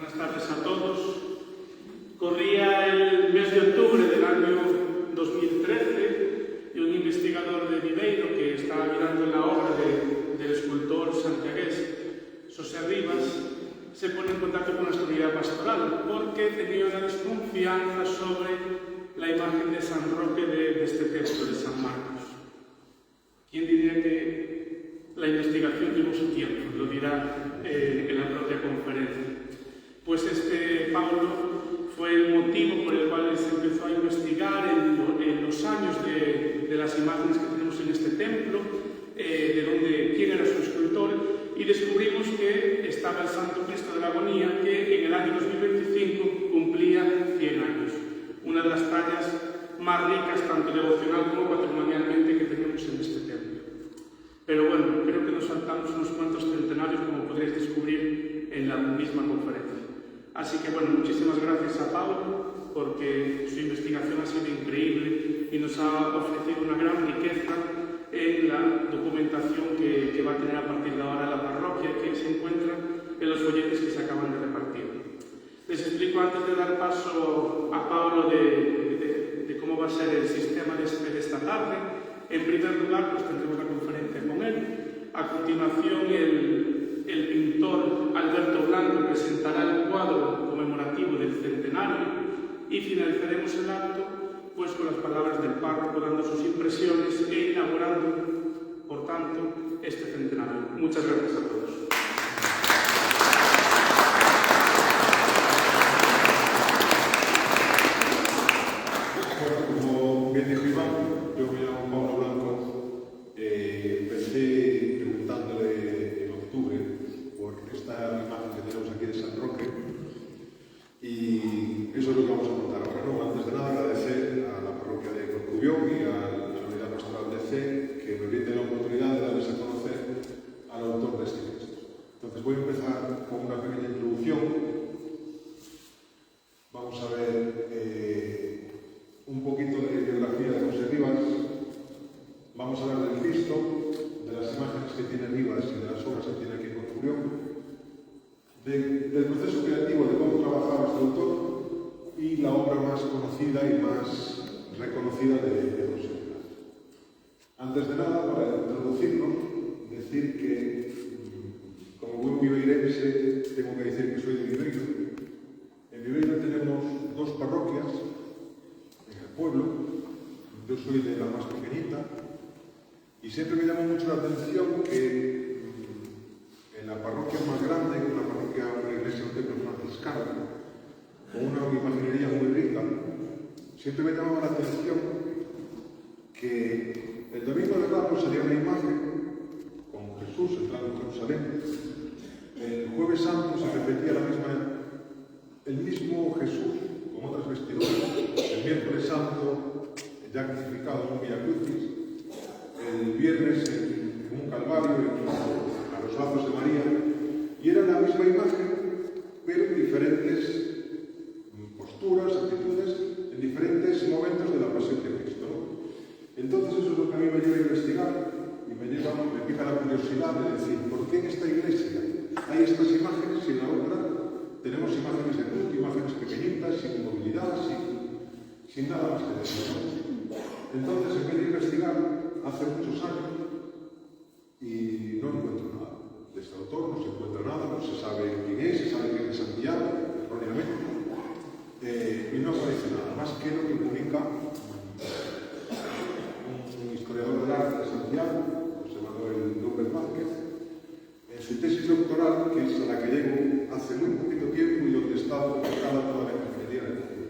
Buenas tardes a todos. Corría el mes de octubre del año 2013 y un investigador de Viveiro que estaba mirando la obra del escultor santiagués Xosé Rivas se pone en contacto con nuestra unidad pastoral porque tenía una desconfianza sobre la imagen de San Roque de este templo de San Marcos. ¿Quién diría que la investigación llevó su tiempo? Lo dirá en la propia conferencia. Pues Pablo fue el motivo por el cual se empezó a investigar en los años de las imágenes que tenemos en este templo, quién era su escultor, y descubrimos que estaba el Santo Cristo de la Agonía, que en el año 2025 cumplía 100 años. Una de las tallas más ricas, tanto devocional como patrimonialmente, que tenemos en este templo. Pero bueno, creo que nos saltamos unos cuantos centenarios, como podréis descubrir en la misma conferencia. Así que bueno, muchísimas gracias a Pablo, porque su investigación ha sido increíble y nos ha ofrecido una gran riqueza en la documentación que va a tener a partir de ahora la parroquia, que se encuentra en los folletos que se acaban de repartir. Les explico antes de dar paso a Pablo de cómo va a ser el sistema de esta tarde. En primer lugar, pues tendremos la conferencia con él. A continuación, el pintor Alberto Blanco presentará el cuadro conmemorativo del centenario y finalizaremos el acto pues con las palabras del párroco dando sus impresiones e inaugurando, por tanto, este centenario. Muchas gracias a todos. Como bien dijo Iván, yo me llamo Pablo Blanco. Empecé preguntándole en octubre por esta imagen que tenemos aquí de San Roque y eso es lo que vamos a contar ahora. ¿No? Antes de nada, agradecer a la parroquia de Corcubión y a la unidad pastoral de C que me brinden la oportunidad de darles a conocer al autor de este texto. Entonces voy a empezar con una pequeña introducción. Vamos a ver un poquito de biografía de José Rivas. Vamos a hablar del Cristo, de las imágenes que tiene Rivas y de las obras que tiene aquí en Corcubión, del proceso creativo, de cómo trabajaba este autor y la obra más conocida y más reconocida de José Rivas. Antes de nada, para introducirnos, decir que como buen viveirense tengo que decir que soy de Viveiro. En Viveiro tenemos dos parroquias en el pueblo. Yo soy de la más pequeñita y siempre me llama mucho la atención que en la parroquia más grande, una iglesia, un templo franciscano, con una imaginería muy rica, siempre me llamaba la atención que el domingo de Ramos salía una imagen con Jesús entrando en Jerusalén. El jueves santo se repetía el mismo Jesús con otras vestiduras. El miércoles santo ya crucificado en un Via Crucis. El viernes en un Calvario a los brazos de María. Y era la misma imagen, pero en diferentes posturas, actitudes, en diferentes momentos de la pasión de Cristo, ¿no? Entonces eso es lo que a mí me lleva a investigar y me empieza la curiosidad de decir, ¿por qué en esta iglesia hay estas imágenes y en la otra tenemos imágenes de culto, imágenes pequeñitas, sin movilidad, sin nada más que decir, ¿no? Entonces empecé a investigar hace muchos años y no encuentro nada. De este autor no se encuentra nada, no se sabe quién es, se sabe que es de Santiago, erróneamente, y no aparece nada más que lo que publica un historiador del arte de Santiago, José Manuel López Vázquez, en su tesis doctoral, que es a la que llego hace muy poquito tiempo y donde está publicada toda la ingeniería del mundo.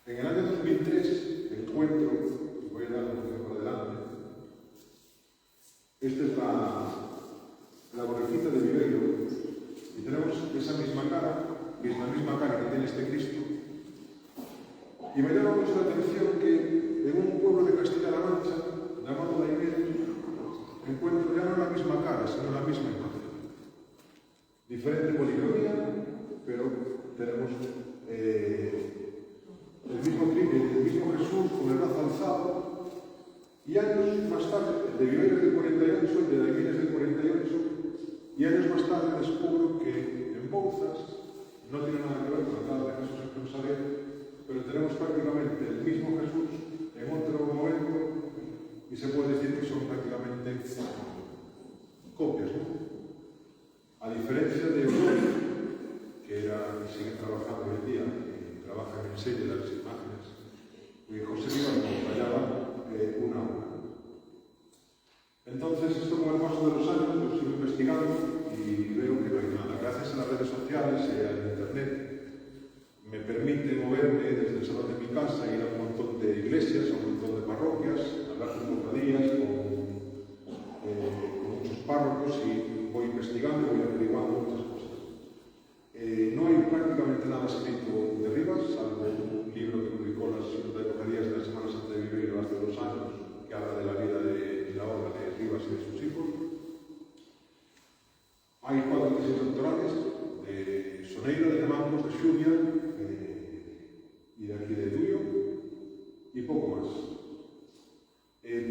En el año 2003 encuentro, y voy a dar un poquito por delante, esta es la borriquita de Viveiro, y tenemos esa misma cara, que es la misma cara que tiene este Cristo. Y me llama mucho la atención que en un pueblo de Castilla-La Mancha, llamado Daimiel, encuentro ya no la misma cara, sino la misma imagen. Diferente policromía, pero tenemos el mismo Jesús con el brazo alzado. Y años más tarde, de Viveiro del 48, de Daimiel del 48, Y años más tarde descubro que en Bouzas no tiene nada que ver con la entrada de Jesús en Jerusalén, pero tenemos prácticamente el mismo Jesús en otro momento y se puede decir que son prácticamente copias, ¿no? A diferencia de Eudoro, que era y sigue trabajando hoy en día, y trabaja en el sello de las imágenes, José Rivas nos fallaba una a una. Entonces, esto con el paso de los años lo sigo investigando y veo que no hay nada. Gracias a las redes sociales y al internet me permite moverme desde el salón de mi casa, ir a un montón de iglesias, a un montón de parroquias, hablar con cofradías, con muchos párrocos y voy investigando, voy averiguando muchas cosas. No hay prácticamente nada escrito de Rivas, salvo un libro que publicó la Sociedad de Cofradías de la Semana Santa de Viveiro hace 2 años, que habla de la vida y la obra de Rivas y de sus hijos. Hay 4 tesis doctorales de Soneira, de Camancos, de Xuvia y de aquí de Duyo, y poco más.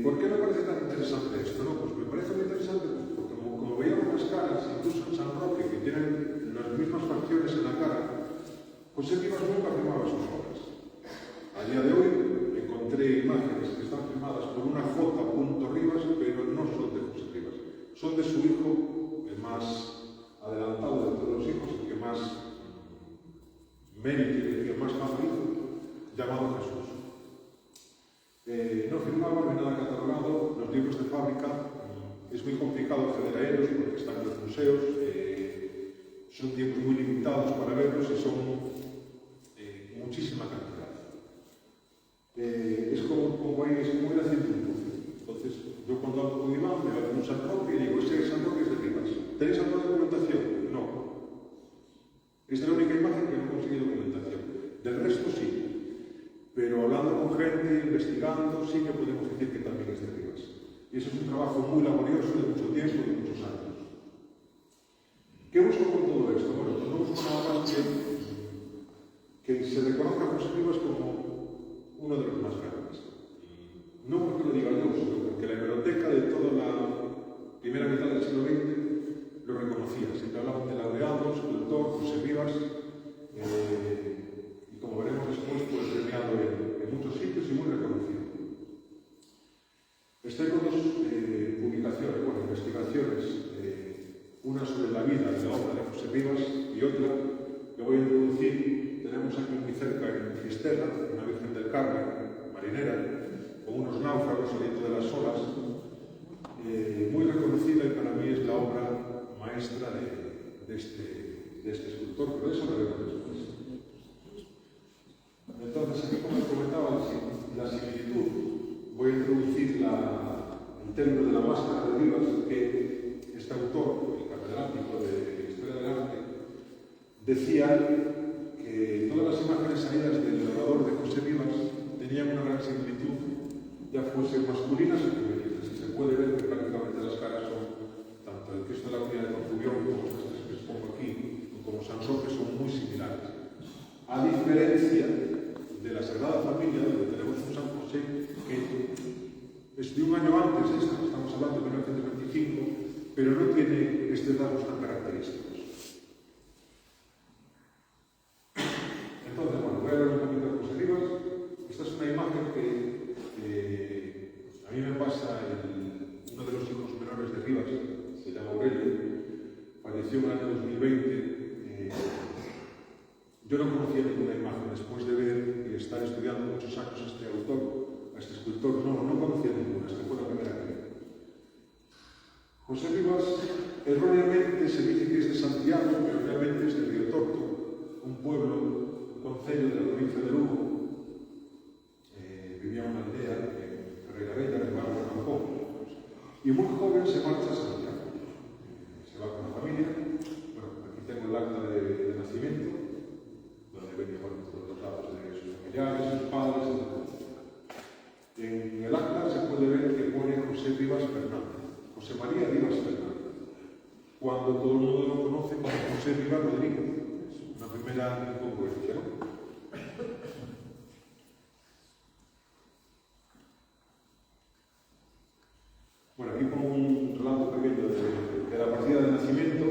¿Por qué me parece tan interesante esto? No, pues me parece muy interesante porque como veíamos las caras, incluso en San Roque, que tienen las mismas facciones en la cara, José Rivas nunca firmaba sus obras. A día de hoy encontré imágenes que están firmadas por una J. Rivas, pero no son de José Rivas, son de su hijo, el más adelantado de todos los hijos, el que más mérito y el que más fama hizo, llamado Jesús. No firmaba, no hay nada catalogado, los libros de fábrica es muy complicado acceder a ellos porque están en los museos, son tiempos muy limitados para verlos y son muchísima cantidad. Es como ir haciendo un puzzle. Entonces, yo cuando hablo con Iván, me hablo con un San Roque y digo, ese San Roque es de Rivas. ¿Tenéis alguna documentación? No. Esta es la única imagen que no he conseguido documentación. Del resto sí. Pero hablando con gente, investigando, sí que podemos decir que también es de Rivas. Y eso es un trabajo muy laborioso, de mucho tiempo, de muchos años. ¿Qué busco con todo esto? Bueno, pues no busco nada más que se reconozca a José Rivas como uno de los más grandes. No porque lo diga yo, sino porque la hemeroteca de toda la primera mitad del siglo XX lo reconocía. Siempre hablaban de laureado, escultor, José Rivas, y como veremos después, pues premiado en muchos sitios y muy reconocido. Estoy con 2 publicaciones, bueno, investigaciones, una sobre la vida y la obra de José Rivas y otra que voy a introducir. Tenemos aquí muy cerca en Fisterra, una Virgen del Carmen, marinera, con unos náufragos saliendo de las olas, muy reconocida y para mí es la obra maestra de este escultor, pero de eso lo veremos después. Entonces, aquí como comentaba, la similitud, voy a introducir el término de la máscara de Rivas, que este autor, el catedrático de Historia del Arte, decía que todas las imágenes salidas del orador de José Rivas tenían una gran similitud, ya fuesen masculinas o femeninas. Y se puede ver que prácticamente las caras son, tanto el Cristo de la Unidad de Confusión como estas que les pongo aquí, como San Roque, son muy similares. A diferencia de la Sagrada Familia, donde tenemos un San José que es de un año antes, estamos hablando de 1925, pero no tiene estos rasgos tan característicos. Entonces, bueno, voy a hablar un poquito de José Rivas. Esta es una imagen que a mí me pasa uno de los hijos menores de Rivas, se llama Aurelio, falleció en el año 2020. Yo no conocía ninguna imagen después de ver y estar estudiando muchos años a este autor, a este escultor, no conocía ninguna, esta fue la primera que vi. José Rivas, erróneamente se dice que es de Santiago, pero realmente es de Río Torto, un pueblo, un concello de la provincia de Lugo. Vivía en una aldea en Ferreira en el barrio de Campón, y muy joven se marcha a Santiago. Se va con la familia. Bueno, aquí tengo el acta de nacimiento, donde venía los datos de sus familiares, sus padres, etc. En el acta se puede ver que pone José Rivas Fernández, José María Rivas Fernández, cuando todo el mundo lo conoce como José Rivas Rodríguez. Una primera incongruencia, ¿no? Bueno, aquí pongo un relato pequeño de la partida de nacimiento.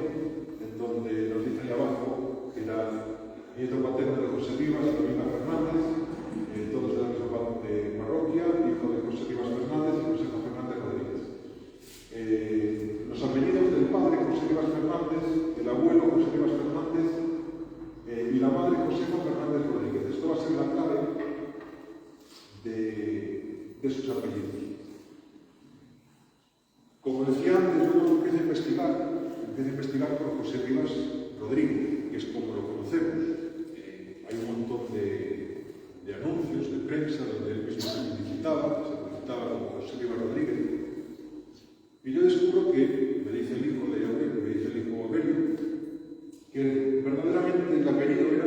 Rivas y Domina Fernández, todos de la misma parroquia, hijo de José Rivas Fernández y José Fernández Rodríguez. Los apellidos del padre José Rivas Fernández, el abuelo José Rivas Fernández y la madre Josefa Fernández Rodríguez. Esto va a ser la clave de sus apellidos. Como decía antes, yo cuando empecé a investigar por José Rivas Rodríguez, que es como lo conocemos. Hay un montón de anuncios, de prensa, donde él mismo se publicitaba como José Rivas Rodríguez. Y yo descubro que, me dice el hijo de Aurelio, me dice el hijo Aurelio, que verdaderamente el apellido era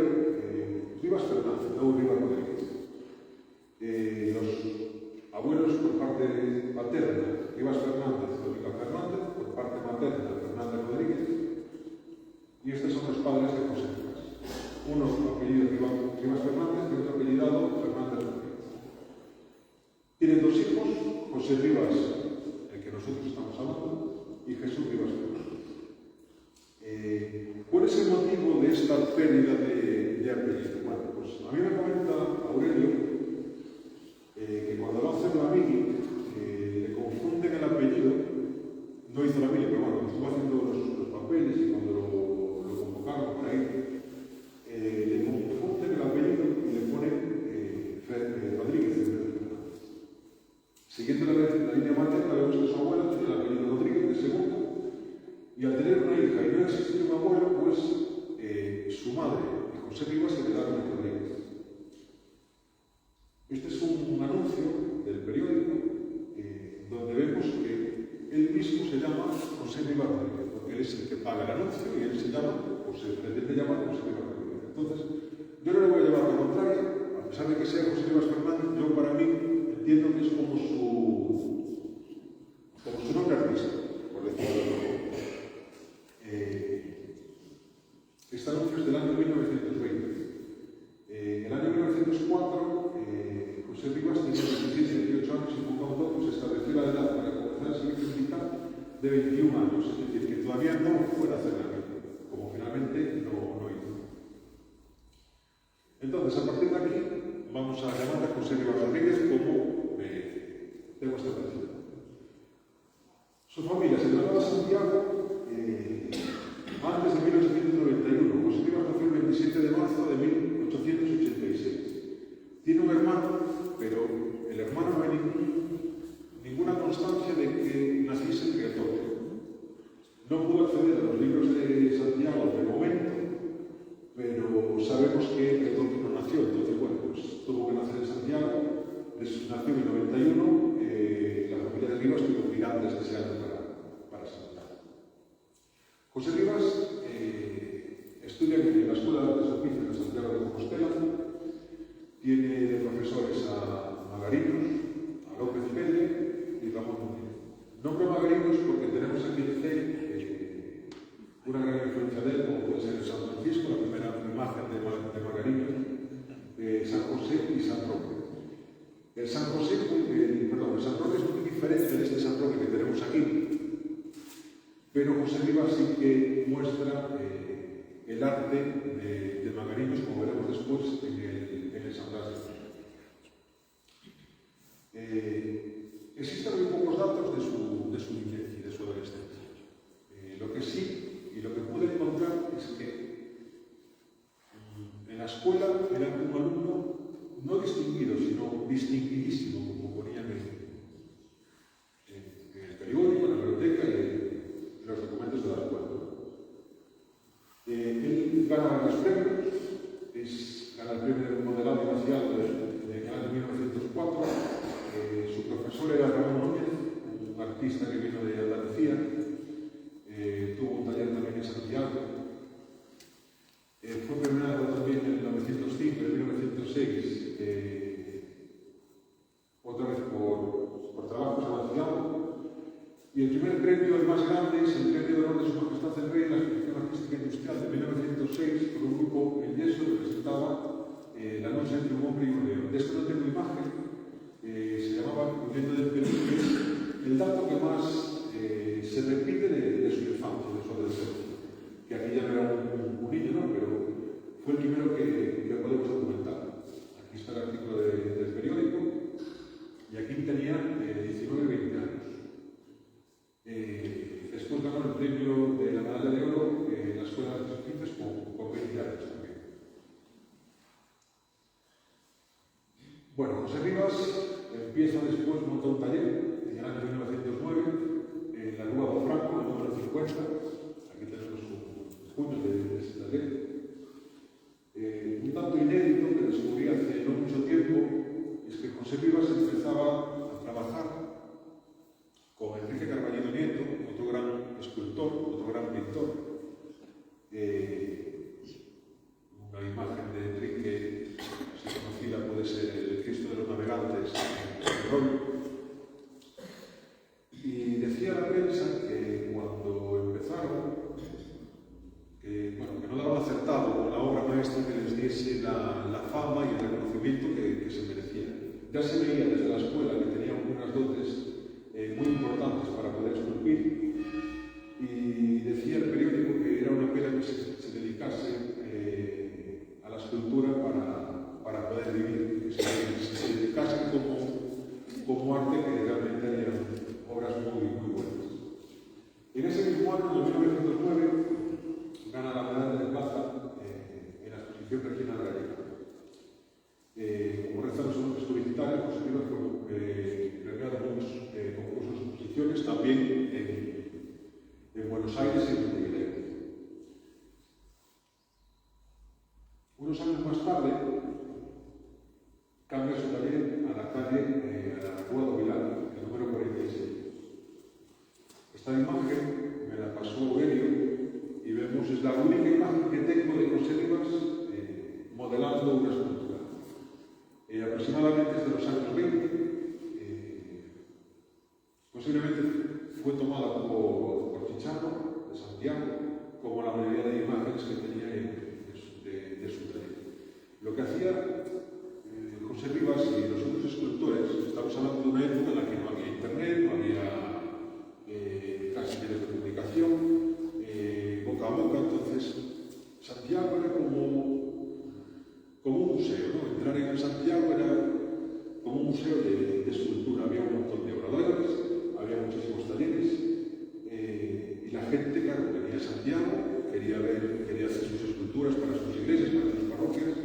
Rivas Fernández, no Rivas Rodríguez. Los abuelos por parte paterna, Rivas Fernández, Domingo Fernández, por parte materna, Fernández Rodríguez, y estos son los padres de José Rivas. Uno apellido Rivas Fernández y otro apellidado Fernández Rodríguez. Tienen dos hijos, José Rivas, el que nosotros estamos hablando, y Jesús Rivas Fernández. ¿Cuál es el motivo de esta pérdida de apellido? Bueno, pues a mí me comenta Aurelio que cuando lo hace la mili, le confunden el apellido, no hizo la mili, pero bueno, estuvo haciendo los papeles y cuando lo convocaron por ahí, le confunden el apellido y le ponen Rodríguez en vez de Fernández. Siguiendo la línea materna, vemos que su abuela tenía el apellido Rodríguez de segundo, y al tener una hija y no existir un abuelo, pues su madre y José Rivas heredaron a Rodríguez. Este es un anuncio del periódico donde vemos que él mismo se llama José Rivas Rodríguez, porque él es el que paga el anuncio y él se llama, o se pretende llamar José Rivas Rodríguez. Entonces, yo no le voy a llevar lo contrario, a pesar de que sea José Rivas Fernández, yo para mí entiendo que es como su nombre artístico, por decirlo de alguna forma. Este anuncio es del año 1920. En el año 1904, José Rivas tenía 17, 18 años y fundó pues estableció la edad para comenzar el servicio militar de 21 años, es decir, que todavía no fuera a hacer la vida, como finalmente no hizo. Entonces, a partir de aquí, vamos a llamar a José Rivas Rodríguez como tengo establecido. Su familia se trasladó a Santiago antes de 1891. José Rivas nació el 27 de marzo de 1886. Tiene un hermano, pero el hermano no hay ninguna constancia de que naciese en Riatoria. No pudo acceder a los libros de Santiago de momento, pero sabemos que Riatoria no nació, entonces bueno, pues tuvo que nacer en Santiago. Nació en el 91, la familia de Rivas tuvo que ir antes de ese año para Santiago. José Rivas estudia en la Escuela de Artes y Oficios de Santiago de Compostela. Tiene de profesores a Magariños, a López Pérez y Ramón Núñez. Nombro Magariños porque tenemos aquí en CEI una gran influencia de él, como puede ser San Francisco, la primera imagen de Magariños, San José y San Roque. El San Roque es muy diferente de este San Roque que tenemos aquí, pero José Rivas sí que muestra el arte de Magariños, como veremos después en el San Blas. Existen muy pocos datos de su niñez y de su adolescencia. Lo que sí, y lo que pude encontrar, es que en la escuela era un alumno no distinguido, sino distinguidísimo, como ponían en el periódico, en la biblioteca y en los documentos de la escuela. Él gana los premios, gana el premio de modelado y vaciado del año 1904. Su profesor era Ramón Núñez, un artista que vino de Andalucía. Tuvo un taller también en Santiago. Fue premiado también en 1905, en 1906, otra vez por trabajos avanzados. Y el primer premio, el más grande, es el premio de honor de Su Majestad el Rey en la Exposición Artística Industrial de 1906, con un grupo en yeso que presentaba La noche entre un hombre y un león. De esto no tengo imagen, se llamaba Huyendo del Peligro, el dato que más se repite de su infancia, de su adolescencia, que aquí ya no era un niño, ¿no? Pero fue el primero que podemos documentar. Aquí está el artículo del periódico, y aquí tenía 19-20 años. Después ganó el premio de la medalla de oro en la Escuela de Artes y Ciencias con 20 años también. Bueno, José Rivas empieza después, monta un taller en el año 1909 en la Rúa do Franco, el número 50. Aquí tenemos un puño de ese taller. Un tanto inédito que descubrí hace no mucho tiempo es que José Rivas empezaba a trabajar con Enrique Carballido Nieto, otro gran escultor, otro gran pintor. Una imagen de Enrique, si conocida, puede ser el Cristo de los Navegantes en Rollo. Y decía la prensa que cuando empezaron, que no daban acertado con la obra maestra que les diese la fama y el reconocimiento que se merecían. Ya se veía desde la escuela que tenían unas dotes muy importantes para poder esculpir, y decía el periódico que era una pena que se dedicase a la escultura para poder vivir, que se dedicasen como arte, que realmente eran obras muy buenas. En ese mismo año, en 1909, gana la medalla de plata en la exposición regional gallega. Como rezan los honores publicitarios, José Rivas fue premiado en muchos concursos de exposiciones, también en Buenos Aires y en Montevideo. Unos años más tarde, cambia su taller a la calle, a la Rúa do Vilar, el número 46. Esta imagen me la pasó Aurelio, y vemos, es la única imagen que tengo de José Rivas modelando una escultura. Aproximadamente desde los años 20, posiblemente fue tomada por Chichano, de Santiago, como la mayoría de imágenes que tenía de su taller. Lo que hacía José Rivas y los otros escultores, estamos hablando de una época en la que no había internet, no había casi medios de comunicación, boca a boca. Entonces Santiago era como un museo, ¿no? Entrar en Santiago era como un museo de escultura. Había un montón de obradores, había muchísimos talleres, y la gente, claro, venía a Santiago, quería hacer sus esculturas para sus iglesias, para sus parroquias.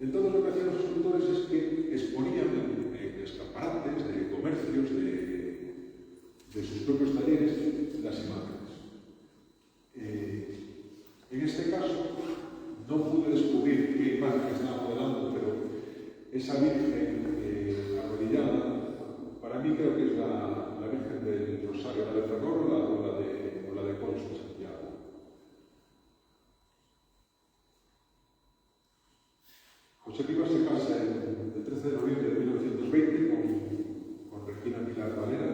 Entonces lo que hacían los escultores es que exponían en escaparates de comercios, de sus propios talleres, las imágenes. En este caso, no pude descubrir qué imagen estaba modelando, pero esa Virgen arrodillada, para mí creo que es la Virgen del Rosario, la de Ferrol o la de Conso de Santiago. José Rivas se casa el 13 de noviembre de 1920 con Regina Pilar Varela,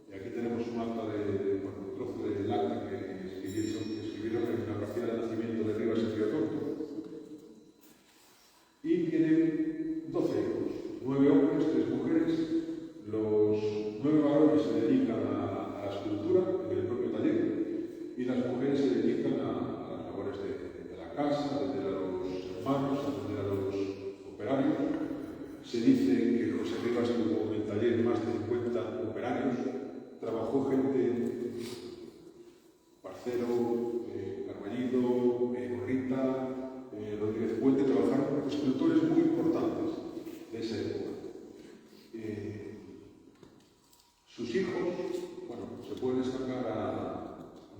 y aquí tenemos un acta un trozo del acta que escribieron en la partida de nacimiento de Rivas en Río Torto. Y tienen 12 hijos, 9 hombres, 3 mujeres. Los 9 varones se dedican a la escultura en el propio taller, y las mujeres se dedican a las labores de la casa, a atender a los hermanos, a atender a los operarios. Se dice que José Rivas tuvo en el taller más de 50 operarios. Trabajó gente, Parcero, Carballido, Gorrita, Rodríguez Puente, trabajaron escultores muy importantes de esa época. Sus hijos, se pueden destacar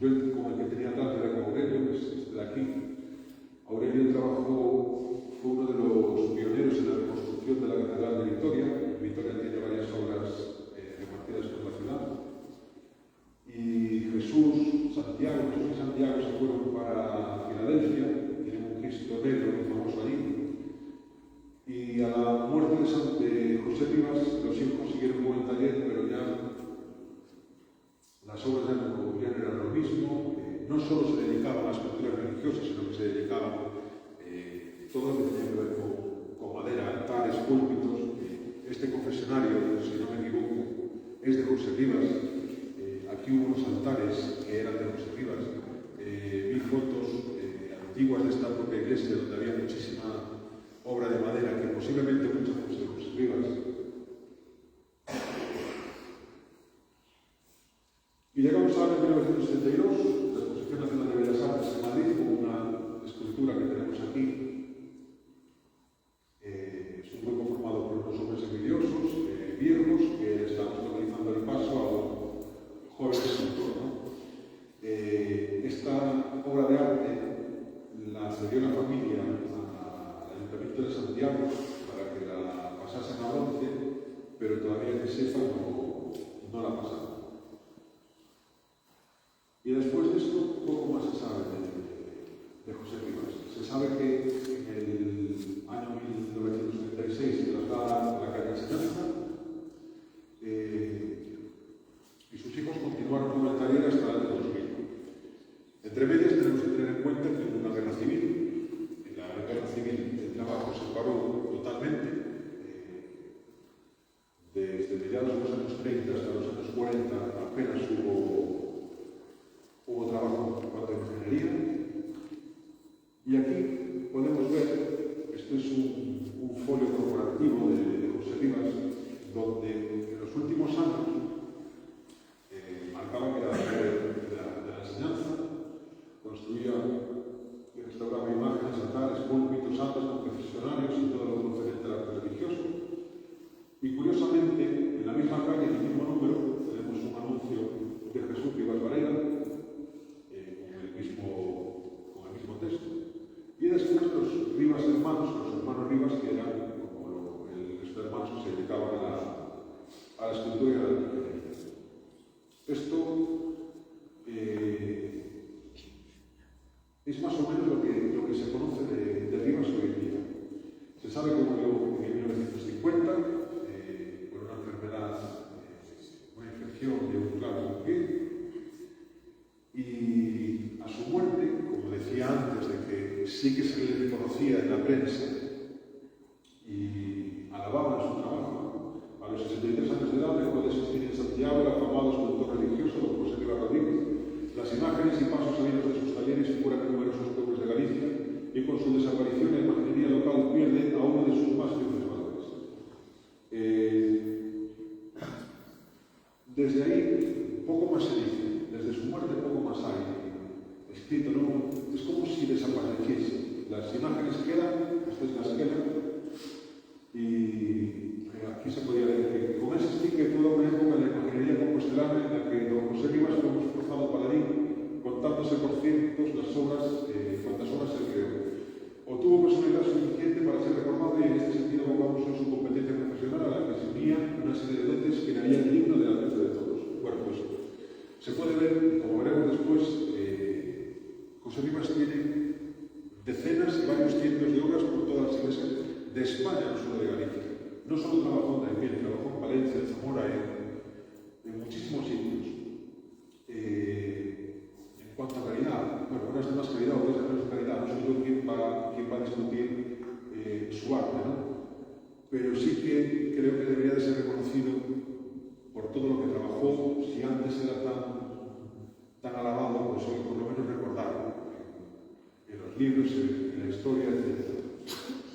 yo como el que tenía tanto era con Aurelio, que es de aquí. Aurelio fue uno de los pioneros en la reconstrucción de la Catedral de Vitoria. Vitoria tiene varias obras repartidas por la ciudad. Y Jesús y Santiago se fueron para Filadelfia, tienen un Cristo negro muy famoso allí. Y a la muerte de José Rivas, los hijos siguieron con el taller, pero ya las obras ya no eran lo mismo. No solo se dedicaban a las esculturas religiosas, sino que se dedicaban todo lo que tenía que ver con madera, altares, púlpitos. Este confesionario, si no me equivoco, es de José Rivas. Aquí hubo unos altares que eran de José Rivas. Vi fotos antiguas de esta propia iglesia donde había muchísima posiblemente muchas de José Rivas. Y llegamos al año 1972, la Exposición Nacional de Bellas Artes en Madrid, con una escultura que tenemos aquí. Es un grupo formado por unos hombres envidiosos, viejos, que estamos organizando el paso a un joven escultor, ¿no? Esta obra de arte la cedió la familia al Ayuntamiento de Santiago para que la pasasen a bronce, pero todavía que sepa no la pasaron. Y después de esto, poco más se sabe de José Rivas. Se sabe que en el año 1936 se traslada a la calle Enseñanza y sus hijos continuaron con el taller hasta el año 2000. Entre medias tenemos que tener en cuenta que hubo una guerra civil. En la guerra civil el trabajo se paró totalmente. Desde mediados de los años 30 hasta los años 40 apenas hubo trabajo por parte de ingeniería. Y aquí podemos ver, esto es un folio corporativo de José Rivas, donde en los últimos años marcaba que era de la enseñanza, construía y restauraba imágenes, altares, púlpitos, santos, confesionarios y todo lo concerniente al arte religioso. Y curiosamente, en la misma calle, en el mismo número, tenemos un anuncio de Jesús Rivas Varela, con el mismo texto. Y después los Rivas hermanos, los hermanos Rivas, que eran como el resto de hermanos que se dedicaban a la escultura y a la ingeniería. Esto es más o menos lo que se conoce de Rivas hoy en día. Se sabe que murió en 1950 por una enfermedad, una infección de un clavo en piel. Y a su muerte, como decía antes, de que sí que se le reconocía en la prensa y alababan su trabajo, a los 63 años de edad dejó de existir en Santiago el afamado escultor religioso don José Rivas Rodríguez. Las imágenes y pasos salidos de sus talleres figuran en numerosos pueblos de Galicia y con su desaparición la imaginería local pierde a uno de sus más firmes valores. Desde ahí, poco más se dice. Desde su muerte poco más hay escrito, ¿no? Es como si desapareciese. Las imágenes quedan, ustedes las quedan, y aquí se podía leer que con ese sticker toda una época de la imaginería compostelana en la que don José Rivas fue un esforzado paladín, contándose por cientos las obras, cuantas obras se creó. Obtuvo personalidad suficiente para ser recordado y en este sentido abogamos en su competencia profesional a la que se unía una serie de dotes que le harían digno de la mente de todos. Bueno, pues se puede ver, como veremos después, José Rivas tiene decenas y varios cientos de obras por todas las iglesias de España, no solo de Galicia. No solo trabajó en Daimiel, trabajó en Palencia, en Zamora, en muchísimos sitios. En cuanto a calidad, bueno, unas de más calidad, otras de menos calidad, no sé yo quién va a discutir su arte, ¿no? Pero sí que creo que debería de ser reconocido por todo lo que trabajó. Si antes era tan alabado, pues hoy por lo menos recordado en los libros, en la historia, etc.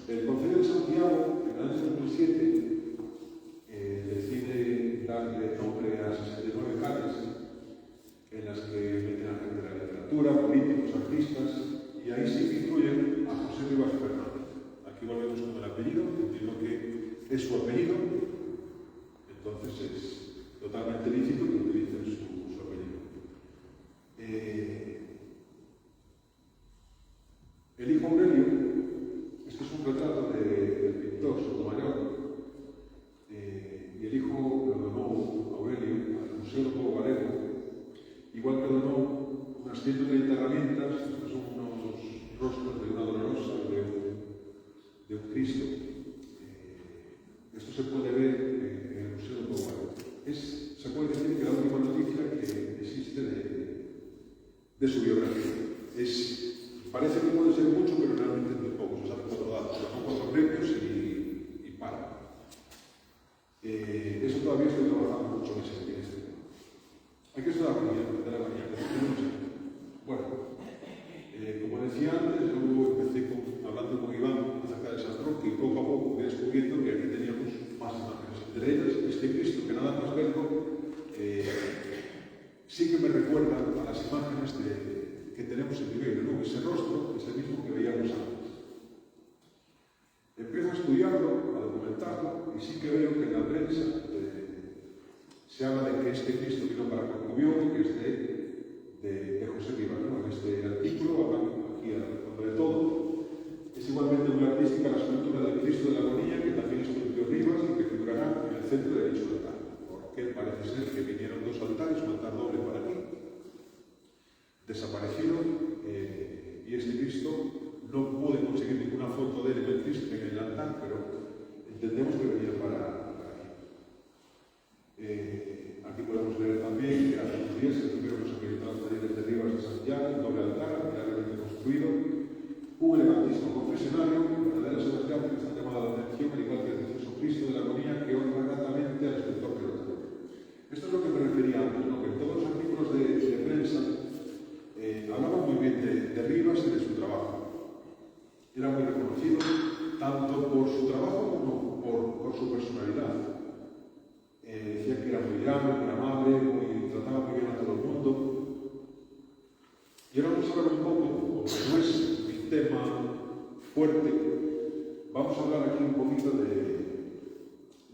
El Concilio de Santiago, en el año 2007, decide darle nombre a 69 calles en las que meten a gente de la literatura, políticos, artistas, y ahí sí que incluyen a José Rivas Fernández. Aquí volvemos con el apellido, entiendo que es su apellido, entonces es totalmente lícito que utilicen su apellido. El hijo Aurelio, este es un retrato del pintor Sotomayor, y el hijo lo donó Aurelio al Museo Lobo Galego, igual que donó unas 130 herramientas, que son unos rostros de una dolorosa, de un Cristo. Esto se puede ver en el Museo Lobo Galego. Se puede decir que la última noticia que existe de su biografía. Parece que puede ser mucho, pero realmente es muy poco. Se sabe 4 datos, son 4 premios y para. Eso todavía estoy trabajando mucho en este tema. Hay que estudiar de la mañana. Bueno, como decía antes, yo empecé hablando con Iván acerca de San Roque y poco a poco he descubierto este Cristo que nada más verlo, sí que me recuerda a las imágenes que tenemos en Viveiro, ¿no? Ese rostro es el mismo que veíamos antes. Empiezo a estudiarlo, a documentarlo, y sí que veo que en la prensa se habla de que este Cristo vino para Corcubión y que es de José Rivas, ¿no? En este artículo hablan aquí al nombre de todo. Es igualmente muy artística la escultura del Cristo de la Agonía, que también esculpió Rivas y que figurará en el centro de dicho altar. Porque parece ser que vinieron dos altares, un altar doble para aquí, desaparecieron, y este Cristo no pude conseguir ninguna foto de él en el altar, pero entendemos que venía para aquí. Aquí podemos ver también que hace unos días se tuvieron los acreditados talleres de Rivas de Santiago, el doble altar, milagremente construido, un elegantísimo confesionario, verdaderas obras de arte que están llamadas la atención, al igual que el precioso Cristo de la Agonía, que honra gratamente al escultor que lo trae. Esto es lo que me refería antes, ¿no? Que en todos los artículos de prensa hablaban muy bien de Rivas y de su trabajo. Era muy reconocido, tanto por su trabajo como por su personalidad. Decía que era muy llano, muy amable, trataba muy bien a todo el mundo. Y ahora vamos a hablar un poco, aunque no es mi tema fuerte, vamos a hablar aquí un poquito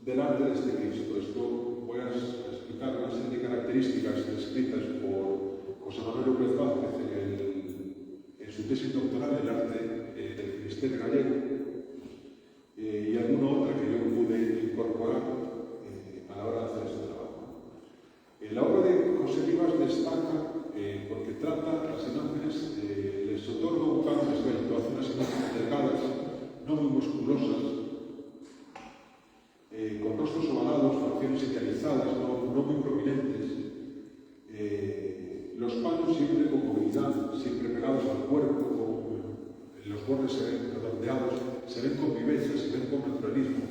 del arte de este Cristo. Esto voy a explicar una serie de características descritas por José Manuel López Vázquez en su tesis doctoral, El arte del Cristel gallego, y alguna otra que yo pude incorporar a la hora de hacer este trabajo. La obra de José Rivas destaca porque trata las imágenes, les otorga un plano esbelto, hace unas imágenes delgadas, no muy musculosas, con rostros ovalados, facciones idealizadas, no muy prominentes, los palos siempre con movilidad, siempre pegados al cuerpo, los bordes se ven redondeados, se ven con viveza, se ven con naturalismo.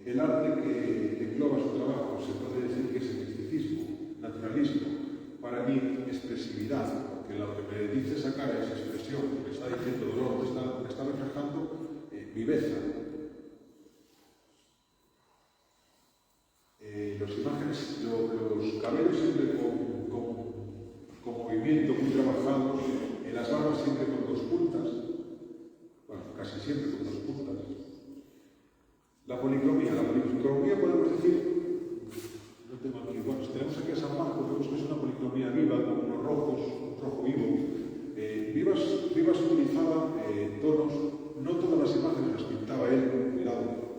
El arte que engloba su trabajo se puede decir que es el misticismo, naturalismo, para mí expresividad, porque lo que me dice esa cara es expresión, me está diciendo dolor, me está reflejando viveza. Las imágenes, los cabellos siempre con movimiento, muy trabajados, las barbas siempre con dos puntas, bueno, casi siempre con dos puntas. La policromía podemos decir, no tengo aquí, bueno, si tenemos aquí a San Marcos, vemos que es una policromía viva, con unos rojos, un rojo vivo. Rivas utilizaba tonos, no todas las imágenes las pintaba él, cuidado,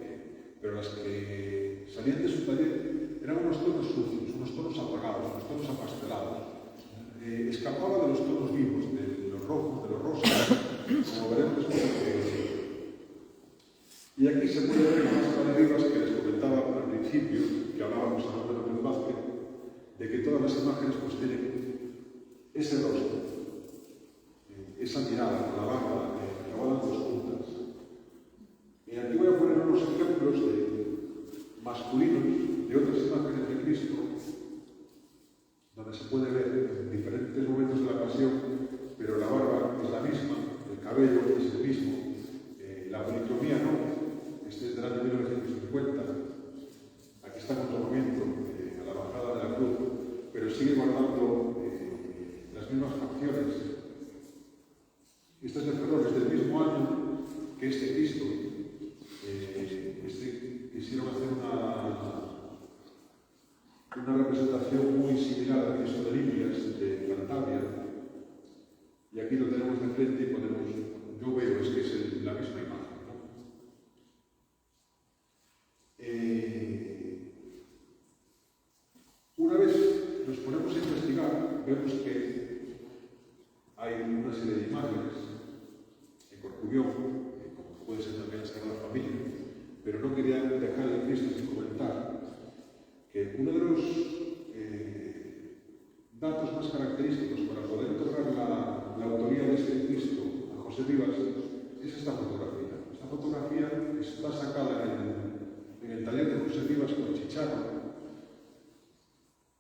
pero las que salían de su taller eran unos tonos sucios, unos tonos apagados, unos tonos apastelados. Escapaba de los tonos vivos, de los rojos, de los rosas, como veremos después. Y aquí se puede ver la máscara de Rivas que les comentaba al principio, que hablábamos a nombre de López Vázquez, de que todas las imágenes pues tienen ese rostro, esa mirada, la barba, acabada en dos puntas. Y aquí voy a poner unos ejemplos masculinos de otras imágenes de Cristo, donde se puede ver en diferentes momentos de la pasión, pero la barba es la misma, el cabello es el mismo, la policromía no. Este es del año 1950, aquí está con tomamiento a la bajada de la cruz, pero sigue guardando las mismas facciones. Este es de Ferrol, es del mismo año que este Cristo. Quisieron hacer una representación muy similar al Cristo de Limpias, de Cantabria, y aquí lo tenemos de frente y podemos, yo veo es que es la misma imagen. Una vez nos ponemos a investigar, vemos que hay una serie de imágenes en Corcubión, como puede ser también la Sagrada Familia, pero no quería dejar el Cristo sin comentar que uno de los datos más característicos para poder otorgar la autoría de este Cristo a José Rivas es esta fotografía. Esta fotografía está sacada en el taller de José Rivas con Chicharo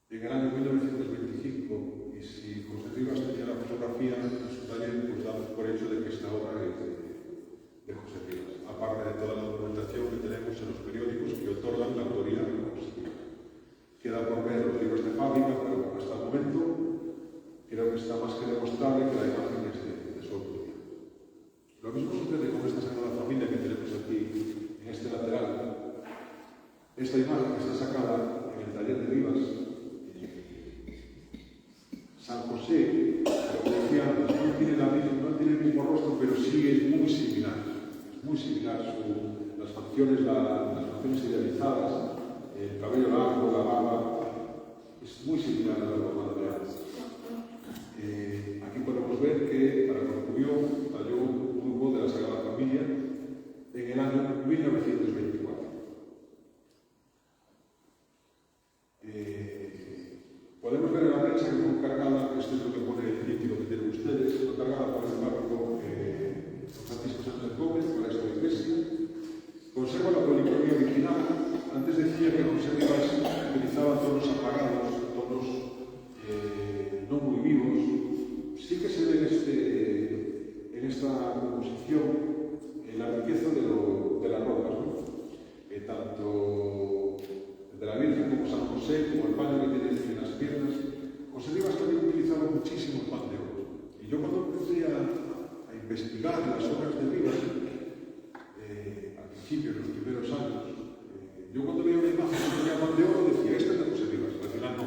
en el año 1925, y si José Rivas tenía la fotografía en su taller, pues damos por hecho de que esta obra es de José Rivas, aparte de toda la documentación que tenemos Esta imagen está sacada en el taller de Rivas. San José, como decía antes, no tiene el mismo rostro, pero sí es muy similar. Muy similar las facciones idealizadas, el cabello largo, la barba, es muy similar a la Roma de antes. Aquí podemos ver que para Corcubión talló un grupo de la Sagrada Familia en el año 1924. Podemos ver en la derecha que fue cargada, esto es lo que pone el título que tienen ustedes, fue cargada por el párroco Francisco Sánchez Gómez para esta iglesia. Conserva la policromía original. Antes decía que José Rivas utilizaba tonos apagados, tonos no muy vivos. Sí que se ve en esta composición la riqueza de las ropas, ¿no? Tanto de la Virgen como San José, como el paño que tiene en las piernas. José Rivas también utilizaba muchísimo el pan de oro. Y yo cuando empecé a investigar las obras de Rivas, al principio, en los primeros años, yo cuando veía una imagen que tenía pan de oro decía, esta es de José Rivas, al final no.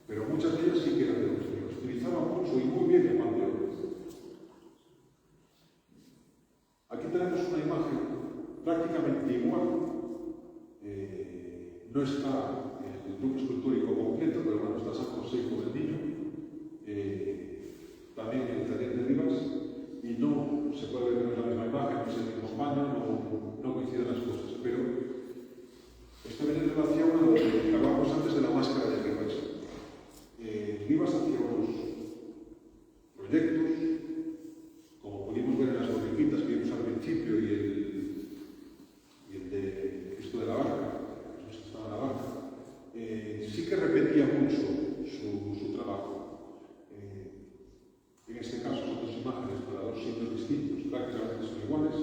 Pero muchas de ellas sí que eran de José Rivas. Utilizaba mucho y muy bien el pan de oro. Aquí tenemos una imagen prácticamente igual. No está el grupo escultórico completo, pero bueno, está San José con el niño, también en el taller de Rivas, y no se puede ver que no es la misma imagen, no es el mismo paño, no coinciden las cosas, pero esto viene en relación a lo que hablábamos antes de la máscara de Rivas. Rivas hacía unos proyectos, como pudimos ver en las borriquitas que vimos al principio, y el de esto de la barca, la barca, sí que repetía mucho su trabajo. En este caso son dos imágenes para dos signos distintos, prácticamente son iguales.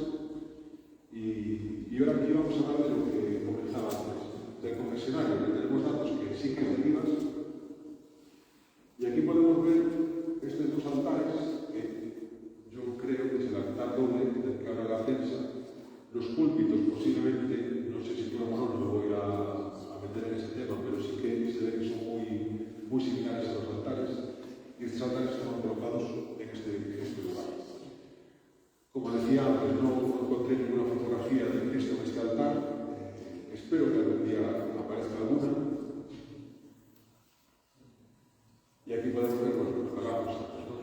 Y ahora aquí vamos a hablar de lo que comenzaba antes, del confesionario, que tenemos datos que sí que es de Rivas. Y aquí podemos ver estos dos altares, que yo creo que es el altar doble del que habla la prensa. Los púlpitos posiblemente, no sé si tú o no me voy a meter en ese tema, pero sí que se ve que son muy similares a los altares, y estos altares están colocados en este lugar. Como decía antes, no encontré ninguna fotografía de Cristo en este altar, espero que algún día aparezca alguna. Y aquí podemos ver lo que hablábamos antes, ¿no?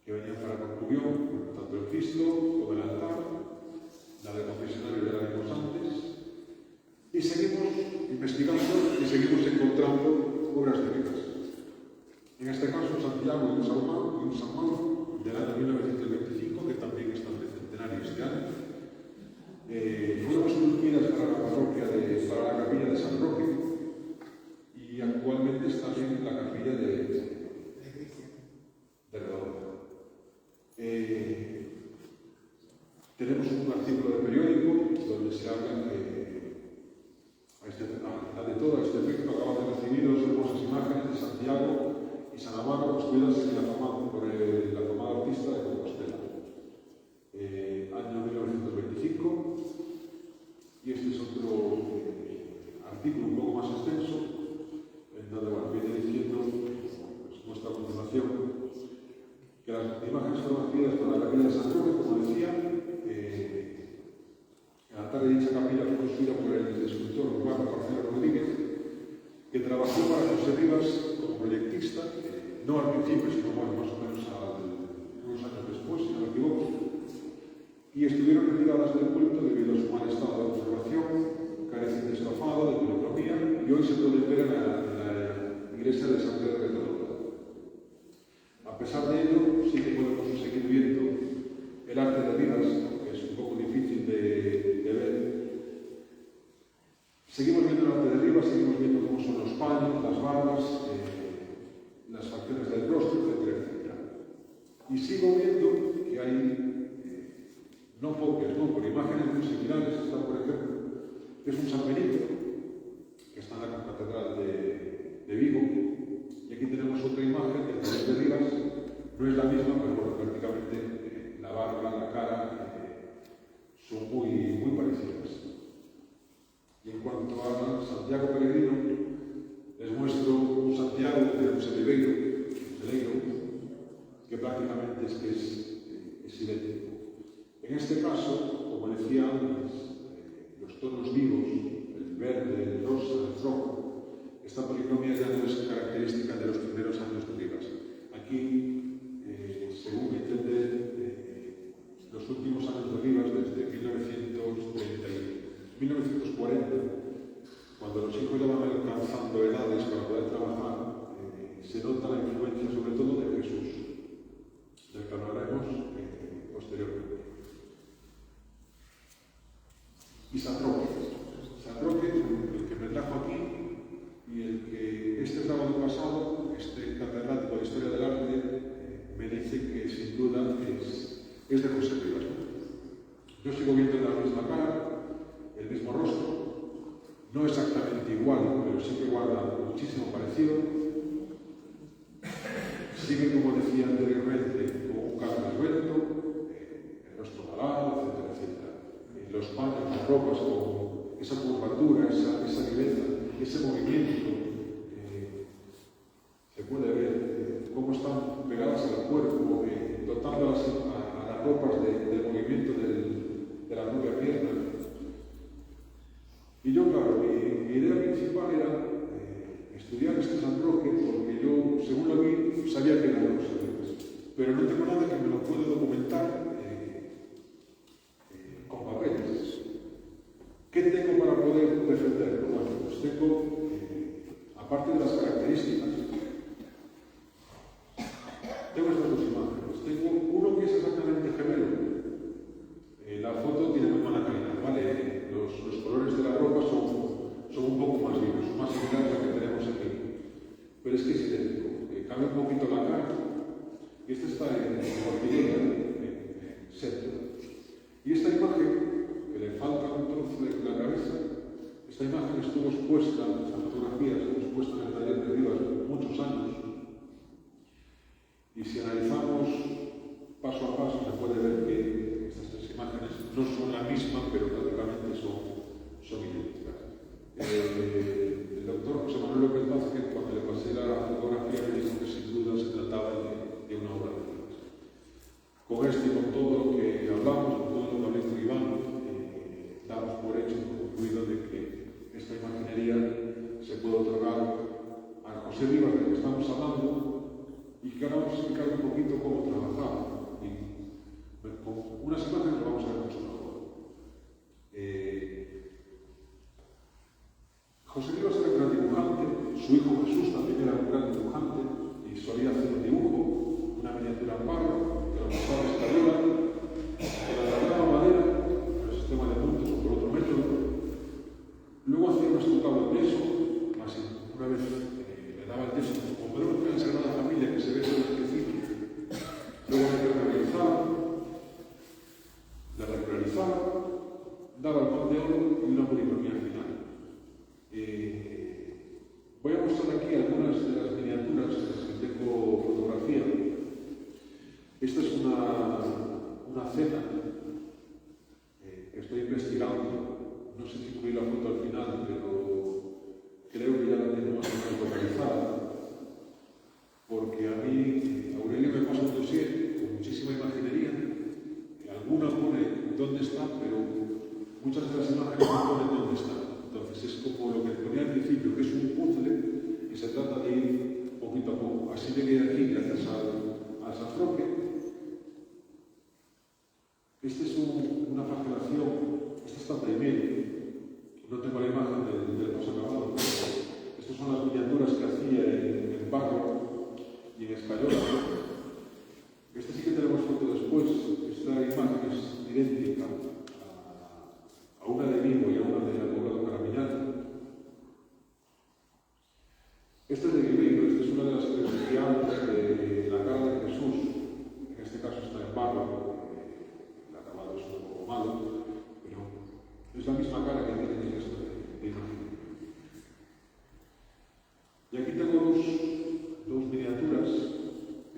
Que venían para Corcubión, tanto el Cristo como el altar, la del confesionario ya la vimos antes, y seguimos investigando y seguimos encontrando obras de Rivas. En este caso, Santiago y un San Mauro del año 1925, que también están de centenario este año. Fueron esculpidas para la parroquia para la capilla de San Roque, y actualmente está en la capilla de Redonda. Tenemos un artículo de periódico donde se habla de todo este efecto acaban de recibir dos hermosas imágenes de Santiago y San Amaro construidas por la afamada artista de Compostela. Año 1925, y este es otro artículo un poco más extenso, en donde viene diciendo, pues, nuestra continuación, que las imágenes fueron adquiridas por la capilla de San Roque, como decía. El altar de dicha capilla fue construida por el escultor Juan Marcelo Rodríguez, que trabajó para José Rivas como proyectista, no al principio, sino bueno, más o menos unos años después, si no me equivoco, y estuvieron retiradas del culto debido a su mal estado de conservación, carecen de estofado, de policromía, y hoy se pueden ver en la iglesia de San Pedro de Redonda. A pesar de ello, sí que podemos seguir viendo el arte de Rivas, que es un poco difícil de ver. Seguimos viendo el arte de Rivas, seguimos viendo cómo son los paños, las barbas, las facciones del rostro, etcétera, etcétera. Y sigo viendo que hay, no pocas, por imágenes muy similares. Está, por ejemplo, que es un San Benito, que está en la catedral de Vigo, y aquí tenemos otra imagen que también de Rivas, no es la misma, pero bueno, prácticamente la barba, la cara, En este caso, como decía antes, los tonos vivos, el verde, el rosa, el rojo, esta policromía ya no es característica de los primeros años de Rivas. Aquí, según entiende, los últimos años de Rivas, desde 1940, cuando los hijos ya van alcanzando edades para poder trabajar, se nota la influencia sobre todo de Jesús, del que hablaremos posteriormente. Y San Roque, el que me trajo aquí y el que este sábado pasado, este catedrático de Historia del Arte, me dice que sin duda es de José Rivas. Yo sigo viendo la misma cara, el mismo rostro, no exactamente igual, pero sí que guarda muchísimo parecido. Sigue, como decía anteriormente, con un carro esbelto, el rostro ovalado, etcétera, etcétera. Los paños, las ropas, con esa curvatura, esa viveza, ese movimiento, se puede ver cómo están pegadas al cuerpo, dotando a las ropas del movimiento de la propia pierna. Y yo, claro, mi idea principal era estudiar este San Roque, porque yo, según lo vi, sabía que era de los Rivas, pero no tengo nada que me lo pueda documentar con papeles. ¿Qué tengo para poder defenderlo? Bueno, pues tengo, aparte de las características, tengo estas dos imágenes. Tengo uno que es exactamente gemelo. La foto tiene muy mala calidad, ¿vale? Los colores de la ropa son un poco más vivos, son más similares a lo que tenemos aquí. Pero es que es idéntico. Cambia un poquito la cara. Y este está en Ortigueira, en centro. Y esta imagen, que le falta un trozo de la cabeza, esta imagen estuvo expuesta, esta fotografía estuvo expuesta en el taller de Rivas muchos años. Y si analizamos paso a paso, se puede ver que estas tres imágenes no son la misma, pero prácticamente son idénticas. El doctor José Manuel López Vázquez, cuando le pasé la fotografía, me dijo que sin duda se trataba de una obra de Rivas. Con esto y con todo lo que hablamos, con todo lo que hablé Iván, damos por hecho, por concluido, de que esta imaginería se puede otorgar a José Rivas, del que estamos hablando, y que ahora vamos a explicar un poquito cómo trabajaba. Y con unas imágenes lo vamos a ver mucho mejor. José Rivas era un gran dibujante, su hijo Jesús también era un gran dibujante y solía hacer un dibujo, una miniatura en barro, que lo pasaba a escayola, que la trataba madera, con el sistema de puntos o por otro método. Luego hacía un estucado en yeso, más una vez le daba el yeso, como podemos ver en Sagrada Familia, que se ve todo específico. Luego la regularizaba, daba el pan de oro y una policromía final. Voy a mostrar aquí algunas de las miniaturas de las que tengo fotografía. Esta es una cena que estoy investigando. No sé si incluí la foto al final, pero creo que ya la tengo más o menos localizada. Porque a mí, Aurelio me pasa un dossier con muchísima imaginería. Alguna pone dónde está, pero muchas de las imágenes no ponen dónde está. Entonces es como lo que ponía al principio, que es un puzzle y se trata de ir poquito a poco. Así llegué aquí gracias al San Roque. Esta es una fragmentación, esta está primero. No tengo la imagen del posacabado, pero estas son las miniaturas que hacía en barro y en escayola. Esta sí que tenemos foto después. Esta imagen es idéntica a una de Vigo y a una de Alborada Caramiñal. Esta es de Viveiro, esta es una de las credenciales de la cara de Jesús. En este caso está en barro, el acabado es un poco malo, pero es la misma cara que tiene en esta imagen. Y aquí tengo dos miniaturas.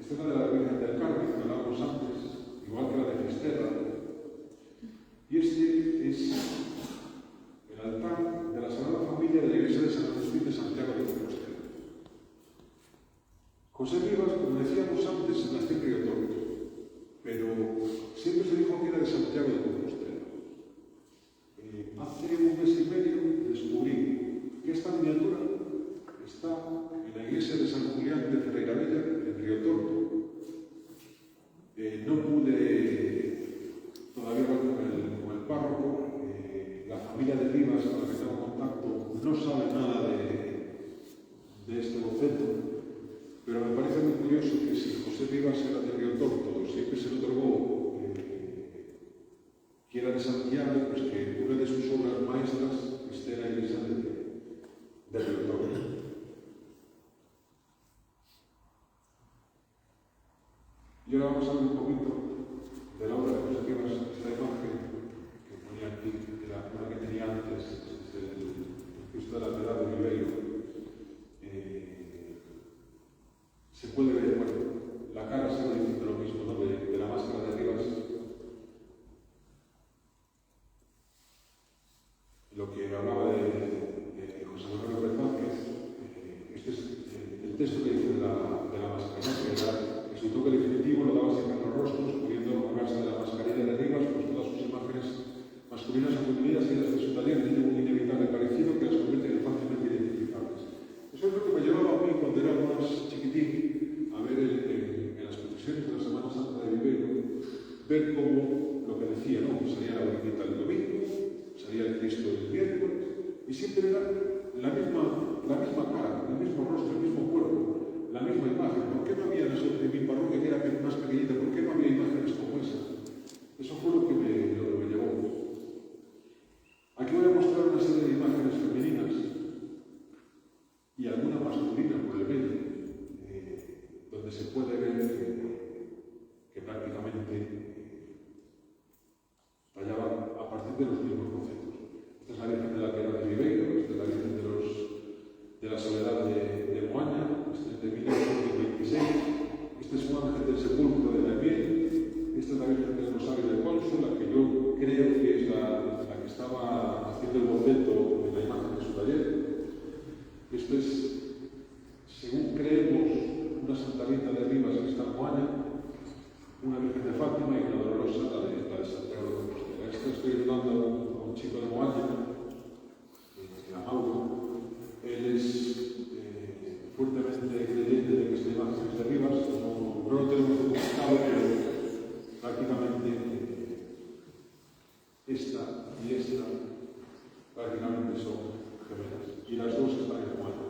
Esta es la de la Virgen del Carmen, que hablábamos antes, igual que la de Fisterra. siempre se dijo que era de Santiago de Compostela. Hace un mes y medio descubrí que esta miniatura está en la iglesia de San Julián de Ferreirabella, en Río Torto. No pude todavía hablar con el párroco. La familia de Rivas, con la que tengo contacto, no sabe nada de este boceto, pero me parece muy curioso que si José Rivas era de Río Torto, siempre se le otorgó que era de Santiago, pues que una de sus obras maestras esté en la iglesia de Río Torto. Y ahora vamos a ver un poquito de la obra de José Rivas, esta imagen que ponía aquí, que era una que tenía antes, el Cristo de la Piedad de Ribeiro. Se puede ver, bueno, la cara sigue diciendo lo mismo, ¿no? De la máscara de Rivas. Lo que hablaba de José Manuel López Vázquez, este es el texto que dice de la máscara, ¿no? Que su toque definitivo lo daba siempre en los rostros, pudiendo colgarse de la mascarilla de Rivas, pues todas sus imágenes masculinas o femeninas y las de su taller tienen un inevitable parecido que las convierte en fácilmente identificables. Eso es lo que me llevaba a mí cuando era más chiquitín a ver en las procesiones de la Semana Santa de Viveiro, ver cómo lo que decía, ¿no? Salía la Virgencita el domingo, salía el Cristo el miércoles, y siempre era la misma cara, el mismo rostro, el mismo cuerpo, la misma imagen. ¿Por qué no había en mi parroquia, que era más pequeñita, por qué no había imágenes como esa? Eso fue lo que me llevó. Aquí voy a mostrar una serie de imágenes femeninas y alguna masculina por el medio, donde se puede ver que prácticamente tallaba a partir de los mismos conceptos. Esta es la Virgen de la Piedad de Ribeiro, esta es la Virgen de la Soledad de Moaña, esta es de 1926, este es un ángel del sepulcro de la Miel, esta es la Virgen del Rosario del Cónsul, la que yo creo que es la que estaba haciendo el boceto de la imagen de su taller. Esto es, según creemos, una Santa Rita de Rivas que está en Moaña, una Virgen de Fátima y una Dolorosa, la de Santiago de Compostela. Esto estoy ayudando a un chico de Moaña, a Mauro. Él es fuertemente creyente de que esta imagen es de Rivas, no lo tenemos documentado, pero prácticamente esta y esta prácticamente son gemelas. Y las dos están en Moaña.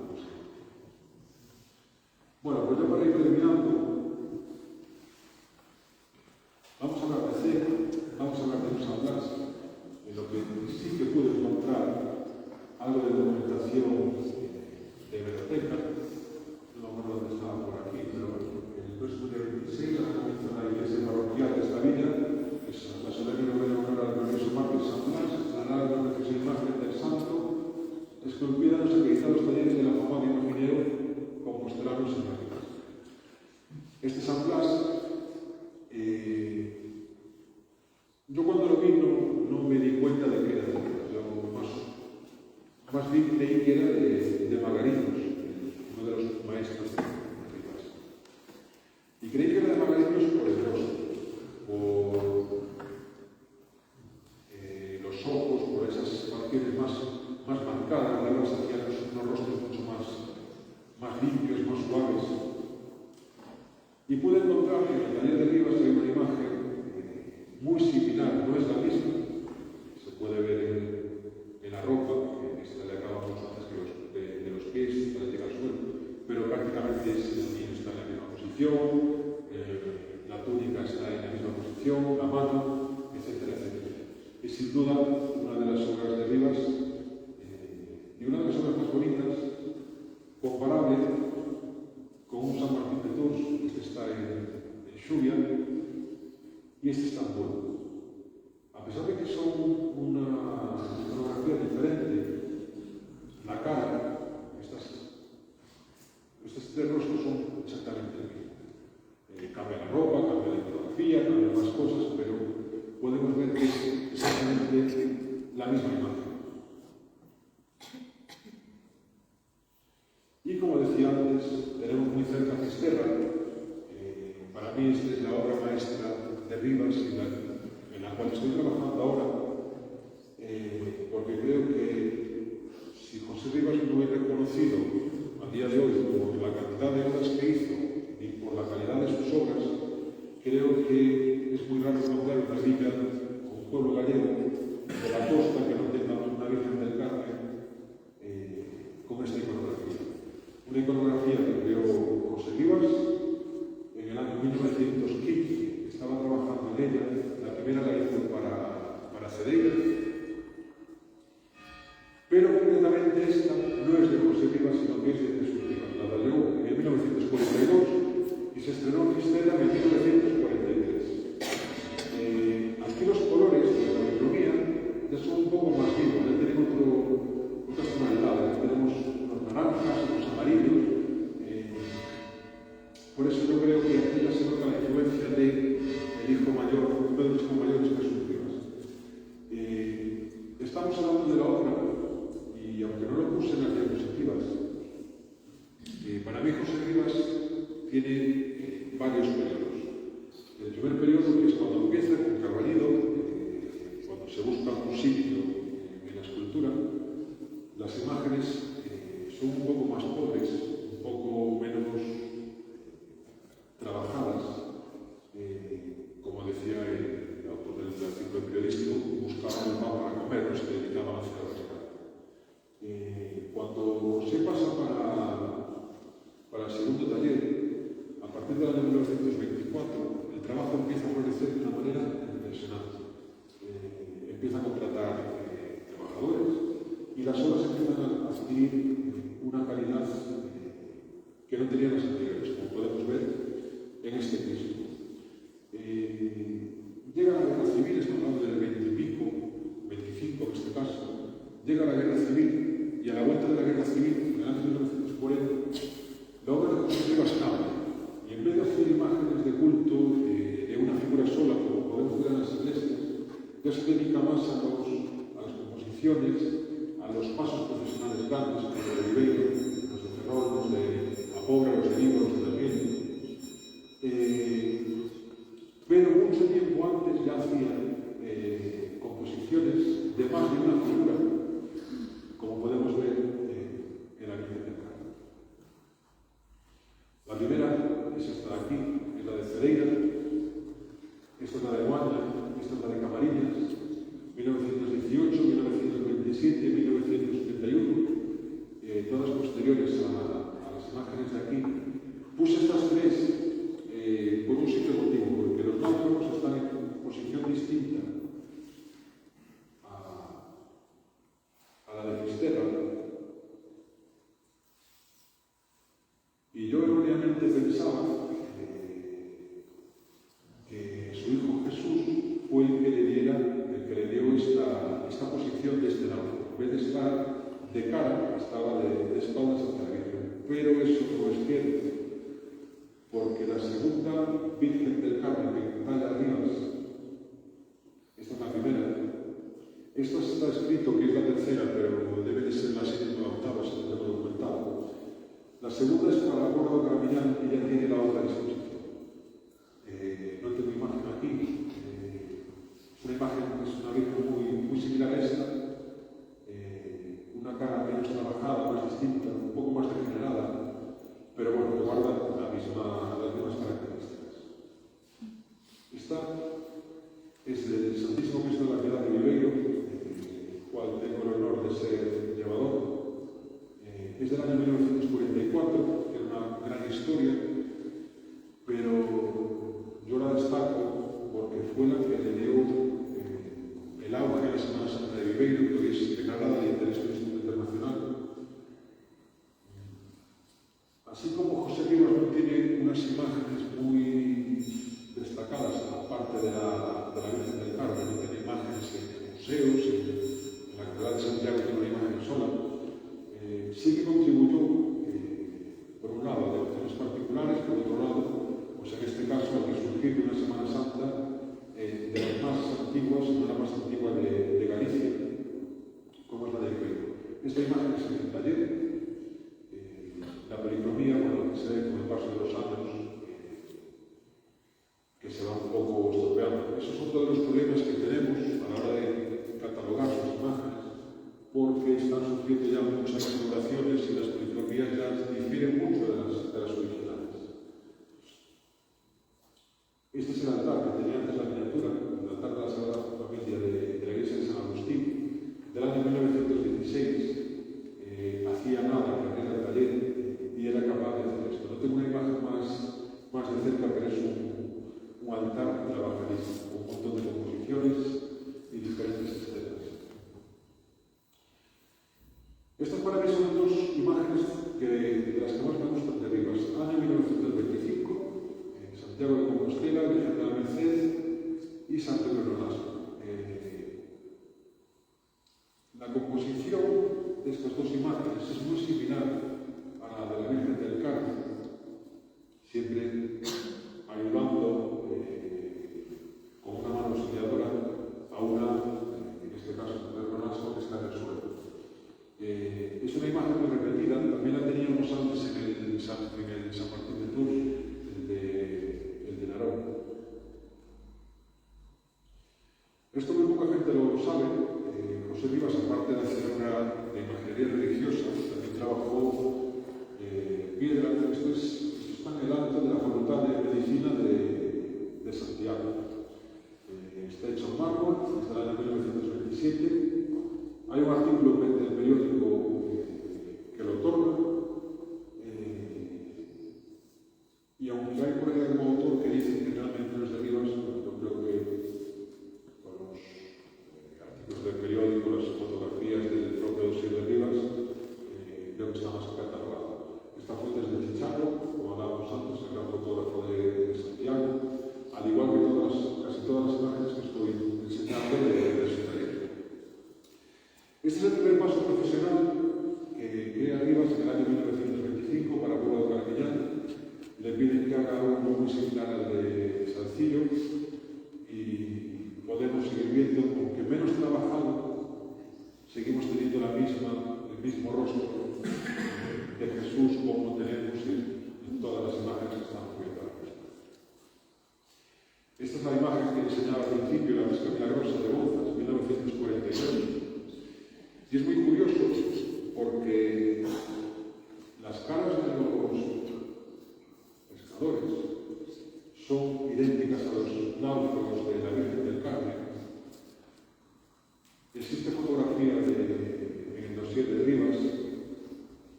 Bueno, pues yo para ir terminando, vamos a hablar de cera, vamos a hablar de San Blas, en lo que sí que pude encontrar algo de documentación de biblioteca. No me acuerdo dónde estaba por aquí, pero en el próximo día 26 la comienza la iglesia parroquial de esta villa, que es la solemne novena en honor al glorioso mártir San Blas, estrenada la preciosa imagen del santo, esculpida en los acreditados talleres de la fama de imaginero compostelanos en Madrid. Este San Blas, yo cuando lo vi no me di cuenta de que era de Rivas. Yo más bien creí que era de Magariños, uno de los maestros de Rivas. Y creí que era de Magariños por el rostro, por los ojos, por esas facciones más marcadas. Rivas hacía unos rostros mucho más limpios, más suaves. Y pude encontrar que en el taller de Rivas hay una imagen muy similar, no es la misma. Se puede ver en la ropa, que esta le acaba mucho antes que de los pies para llegar al suelo, pero prácticamente el niño está en la misma posición, la túnica está en la misma posición, la mano, etcétera, etcétera. Es sin duda una de las obras de Rivas y una de las obras más bonitas, comparable con un San Martín de Tours. Este está en Xuvia y este está en Burgos. A pesar de que son una iconografía diferente, la cara, estos tres rostros son exactamente el mismo. Cambia la ropa, cambia la iconografía, cambia más cosas, pero podemos ver que es exactamente la misma imagen. Y como decía antes, tenemos muy cerca Fisterra. Para mí esta es la obra maestra de Rivas en la cual estoy trabajando ahora, porque creo que si José Rivas no es reconocido a día de hoy por la cantidad de obras que hizo y por la calidad de sus obras, creo que es muy raro encontrar una villa o un pueblo gallego de la costa que no tenga una Virgen del Carmen con esta iconografía. Una iconografía que creó José Rivas en el año 1915. Estaba trabajando en ella. La primera la hizo para Cedeira, pero concretamente esta no es de José Rivas, sino que es de Jesús Rivas. La talló en 1942 y se estrenó en Cristela en 1943. Aquí los colores de la policromía ya son un poco más vivos, ya tienen otras tonalidades. Tenemos los naranjas, los amarillos. Por eso yo creo que aquí ya se nota la influencia del hijo mayor, uno de los hijos mayores, Jesús Rivas. Estamos hablando de la obra, y aunque no lo puse en las diapositivas, para mí José Rivas tiene varios periodos. El primer periodo, que es cuando empieza con Carballido, cuando se busca un sitio en la escultura, las imágenes son un poco más pobres, un poco menos trabajadas. Como decía el autor del artículo periodístico, buscaban el pan para comer, no se dedicaban a hacer la rescate. Cuando se pasa para el segundo taller, a partir del año 1924, el trabajo empieza a florecer de una manera impresionante. Empieza a contratar trabajadores y las obras empiezan a adquirir una calidad que no tenían las anteriores, como podemos ver en este piso. Llega la guerra civil, estamos hablando del 20 y pico, 25 en este caso, llega la guerra civil y a la vuelta de la guerra civil, en el año 1940, la obra de José Rivas cambia y en vez de hacer imágenes de culto de una figura sola, como podemos ver en las iglesias, ya se dedica más a las composiciones, a los pasos profesionales grandes, como los de Ribeiro, los de Ferrol, los de Apobra, los de Vigo, los de Damián. Pero mucho tiempo antes ya hacía composiciones de más de una figura, como podemos ver en la Virgen del Carmen. La primera es esta de aquí, es la de Cedeira, esta es la de Guanya, esta es la de Camariñas, 1918, 1927, 1971, todas posteriores a las imágenes de aquí. Puse estas tres por un simple motivo, porque los náufragos están en posición distinta a la de Fisterra. Y yo erróneamente pensaba que su hijo Jesús fue el que le dio esta posición de este náufrago. En vez de estar de cara, estaba de espaldas hacia la Virgen. Pero eso no es cierto, porque la segunda Virgen del Carmen que talla Rivas, esta es la primera, esto está escrito que es la tercera, pero debe de ser la séptima o la octava, si no tengo documentado. La segunda es para Gordo Carabinal, y ya tiene la otra disposición. No tengo imagen aquí, es una imagen que es una Virgen muy similar a esta, una cara menos trabajada, más distinta, un poco más degenerada, pero bueno, que guarda las mismas características. Esta es el Santísimo Cristo de la Piedad de Viveiro, cual tengo el honor de ser llevador. Es del año 1944, que era una gran historia, pero yo la destaco porque fue la que le dio el auge a la Semana Santa de Viveiro, que hoy es declarada de interés turístico internacional. Así como José Rivas no tiene unas imágenes muy destacadas, aparte de la Virgen del Carmen, no tiene imágenes en museos, en la Catedral de Santiago tiene una imagen sola, sí que contribuyó, por un lado, a devociones particulares, por otro lado, pues en este caso, al resurgir de una Semana Santa de las más antiguas, no la más antigua de Galicia, como es la de Ribeiro. Esta imagen es en el taller. La policromía, bueno, que se ve con el paso de los años, que se va un poco estropeando. problemas que tenemos a la hora de catalogar sus imágenes, porque están sufriendo ya muchas restauraciones y las policromías ya difieren mucho de las originales. Este es el altar que tenía antes la miniatura, el altar de la Sagrada Familia de la Iglesia de San Agustín, del año 1916. Hacía nada que era el taller y era capaz de hacer esto. No tengo una imagen más de cerca, pero es un altar trabajadísimo, con un montón de composiciones y diferentes escenas. Estas para mí son dos imágenes de las que más me gustan de Rivas. Año 1925, Santiago de Compostela, Virgen de la Merced y San Pedro de Nolasco. La composición de estas dos imágenes es muy similar a la de la Virgen del Carmen, siempre ayudando con una mano auxiliadora a una, en este caso, Pedro Nolasco, que está en el suelo. Es una imagen muy repetida, también la teníamos antes en el San Martín de Tours, el de Narón. Esto muy poca gente lo sabe. José Rivas, aparte de hacer una de imaginería religiosa, también trabajó piedra. Esto está en el alto de la Facultad de Medicina de Santiago. Está hecho en mármol, desde el año 1927. Hay un artículo del periódico que lo otorga, y aunque hay por ahí algún autor que dice que realmente no es de Rivas, yo creo que con los artículos del periódico, las fotografías del propio dossier de Rivas, creo que está más catalogado. Esta fuente es de Chicharro, como hablábamos antes, el gran fotógrafo de Santiago, al igual que casi todas las imágenes que estoy enseñando de su taller. Este es el primer paso profesional que crea Rivas en el año 1925 para Pueblo de Carmiñán. Le piden que haga uno muy similar al de Salcillo y podemos seguir viendo, aunque menos trabajado, seguimos teniendo el mismo rostro de Jesús como tenemos en todas las imágenes que estamos viendo ahora mismo. Esta es la imagen que enseñaba al principio, la Pesca Milagrosa de Bouzas, 1942. Y es muy curioso porque las caras de los pescadores son idénticas a los náufragos de la Virgen del Carmen. Existe fotografía en el dossier de Rivas,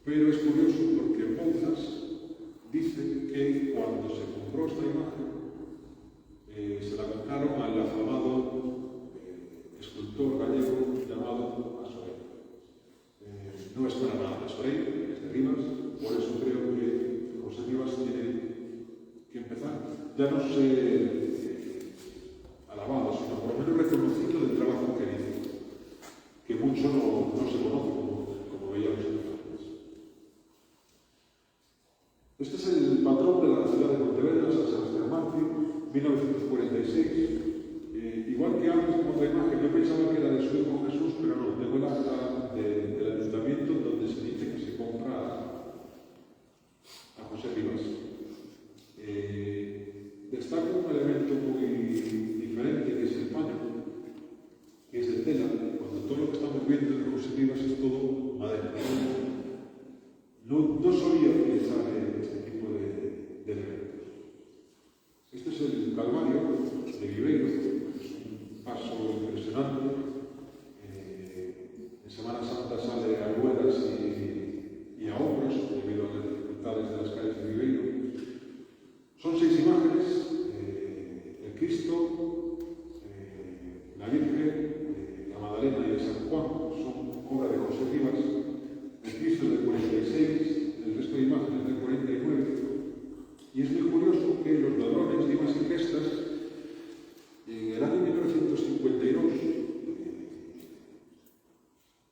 pero es curioso porque Bouzas dice que cuando se compró esta imagen se la compraron al afamado escultor gallego llamado Asoreiro. No es para nada de Asoreiro, es de Rivas, por eso creo que José Rivas tiene que empezar, ya no sé alabado, sino por lo menos reconocido del trabajo que hizo, que mucho no se conoce, como veíamos antes. Este es el patrón de la ciudad de Pontevedra, San Sebastián Mártir, 1946. Igual que antes, como otra imagen, yo pensaba que era de su hijo Jesús, pero no, tengo el acta del ayuntamiento donde se dice que se compra a José Rivas. Destaca un elemento muy diferente, que es el paño, que es de tela, cuando todo lo que estamos viendo de José Rivas es todo madera. No solía utilizar este tipo de elementos. Este es el Calvario de Viveiro, es un paso impresionante. En Semana Santa sale a ruedas y a hombros debido a las dificultades de las calles de Viveiro. Son 6 imágenes: el Cristo, la Virgen, la Magdalena y el San Juan, son obra de José Rivas. El Cristo es del 46, el resto de imágenes del 49. Y es muy curioso que los ladrones, limas y gestas, en el año 1952,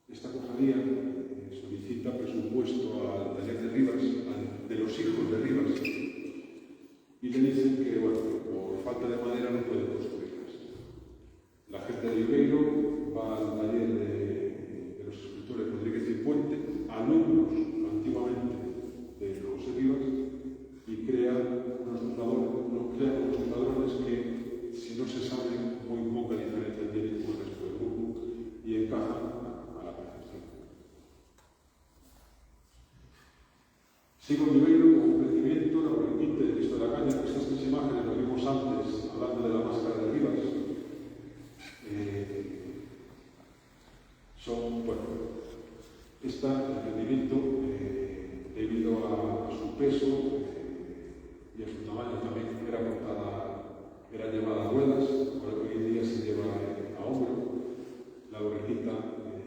esta cofradía solicita presupuesto al taller de Rivas, de los hijos de Rivas, y le dicen que, bueno, por falta de madera no puede construirlas. La gente de Viveiro va al taller de los escultores Rodríguez y Puente, alumnos antiguamente de José Rivas, y crean unos ladrones que, si no se sabe muy poca Sigo en Viveiro con un crecimiento, la Borriquita de Cristo de la Caña, que estas tres imágenes las vimos antes, hablando de la máscara de Rivas. Son, bueno, esta, el rendimiento, debido a su peso y a su tamaño, también era llevada a ruedas, por hoy en día se lleva a hombro. La borriquita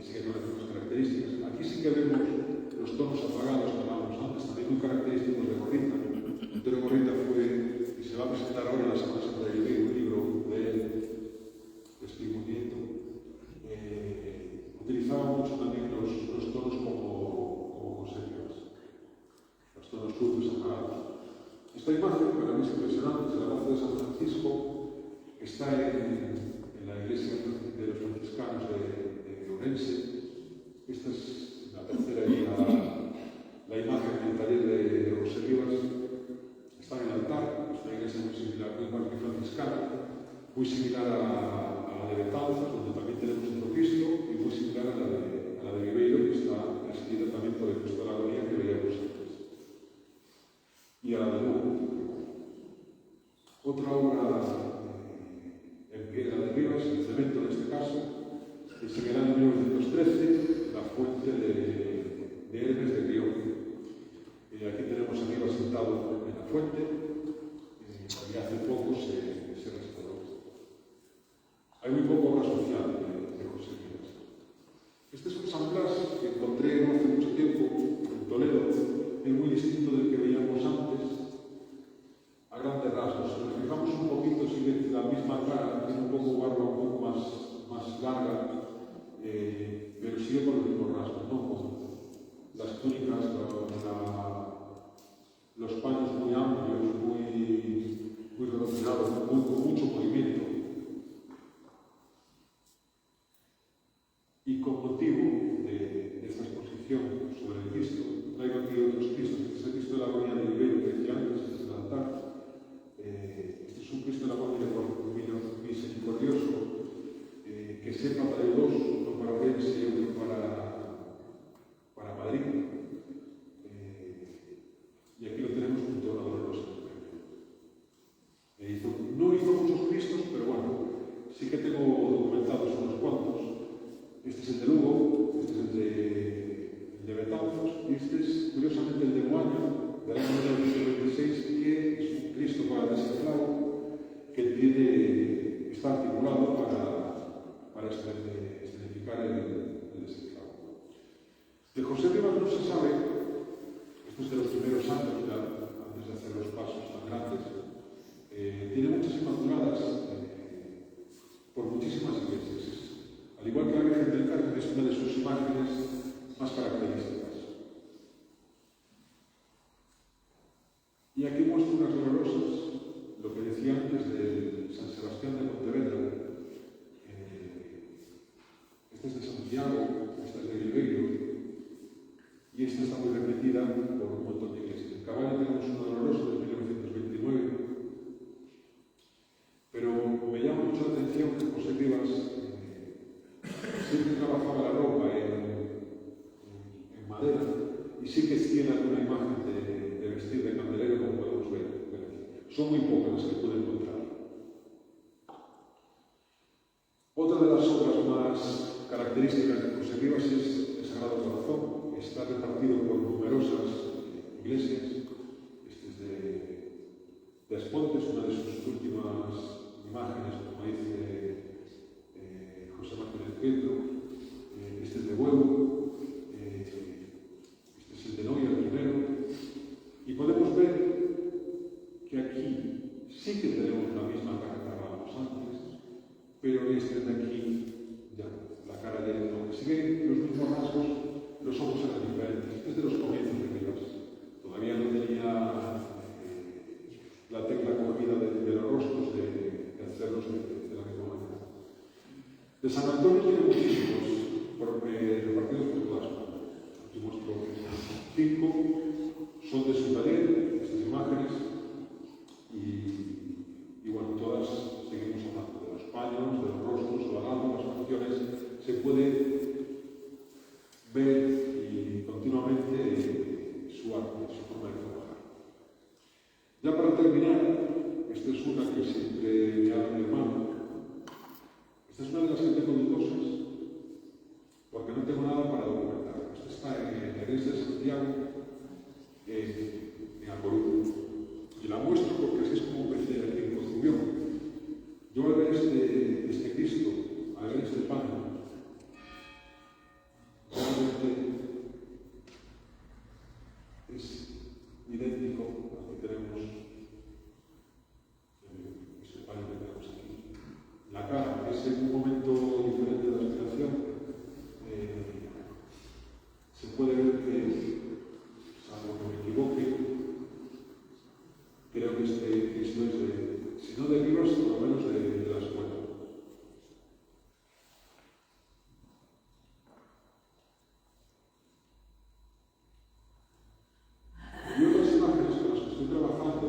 sigue con las mismas características. Aquí sí que vemos los tonos apagados que hablábamos antes, también muy característicos de Gorrita. Antonio Gorrita fue, y se va a presentar ahora en la Semana Santa de Viveiro, un libro de él, que estoy muy viendo. Utilizaba mucho también los tonos como José Rivas, los tonos turbios apagados. Esta imagen, para mí es impresionante, es la Plaza de San Francisco, está en la iglesia de los franciscanos de Orense. Esta es la tercera y la imagen del taller de José Rivas. Está en el altar, es una iglesia muy similar, muy franciscana, muy similar a la de Betanzos, donde también tenemos otro Cristo, y muy similar a la de Viveiro, que está presidida también por el Cristo de la Agonía que veíamos antes. Y a la de Lugo. Otra obra en piedra de Rivas, en cemento en este caso, que se queda en 1913, la fuente de Hermes de Grión. Aquí tenemos a Rivas sentado en la fuente, y hace poco se restauró. Hay muy poca obra social de José Rivas. Este es un San Blas que encontré no hace mucho tiempo en Toledo, es muy distinto del que veíamos antes, a grandes rasgos. Si nos fijamos un poquito, sigue la misma cara, tiene un poco barba un poco más larga, pero sigue con los mismos rasgos, ¿no? Con las túnicas, los paños muy amplios, muy redondeados, con mucho movimiento. Y con motivo de esta exposición sobre el Cristo, traigo aquí otros Cristos. Este es el Cristo de la Agonía de Viveiro, que decía antes, este es el altar. Este es un Cristo de la Agonía misericordioso, que sepa para Dios, no para Orense, y para Madrid. Y aquí lo tenemos junto a la Dolorosa. No hizo muchos Cristos, pero bueno, sí que tengo documentados unos cuantos. Este es el de Lugo, este es el de Betanzos, y este es, curiosamente, el de Moaño, del año 1926, que es un Cristo para el desenflado, que está articulado para escenificar el desenflado. De José Rivas no se sabe, esto es de los primeros años, ya, antes de hacer los pasos tan grandes, tiene muchas inmaculadas por muchísimas iglesias. Al igual que la Virgen del Carmen, es una de sus imágenes más características. Y aquí muestro unas dolorosas, lo que decía antes de San Sebastián de Pontevedra. Esta es de Santiago, esta es de Viveiro, y esta está muy repetida por un montón de iglesias. En Caballo tenemos una dolorosa de 1929, pero me llama mucho la atención que José Rivas siempre trabajaba la ropa en madera, y sí que tiene alguna imagen de vestir de candelero, como podemos ver aquí. Son muy pocas las que puede encontrar. Otra de las obras más características de José Rivas es el Sagrado Corazón, que está repartido por numerosas iglesias. Este es de Aspontes, una de sus últimas imágenes, como dice José Martínez Pietro. Este es de Huevo, este es el de Noia, el primero, y podemos ver que aquí sí que tenemos la misma cara que hablábamos antes, pero este de aquí, ya, la cara de él no. Siguen los mismos rasgos, los ojos eran diferentes. Desde los comienzos de Rivas todavía no tenía la tecla cogida de los rostros de hacerlos de la misma manera. De San Antonio tiene muchísimos repartidos por toda España. Aquí muestro 5, son de su taller, estas imágenes, y bueno, todas seguimos hablando de los paños, de los rostros, las facciones. Se puede ver y continuamente su arte, su forma de es una de las que tengo dudosas, porque no tengo nada para documentar. Esta está en la iglesia de Santiago, en A Coruña. Y la muestro porque así es como empecé aquí en Construcción. Yo al ver este Cristo, al ver este pan, realmente es idéntico al que tenemos, este pan que tenemos aquí. La cara es en un momento diferente de la inspiración. Se puede ver que, salvo que me equivoque, creo que este Cristo es de, si no de Rivas, por lo menos de la escuela. Y otras imágenes con las que estoy trabajando,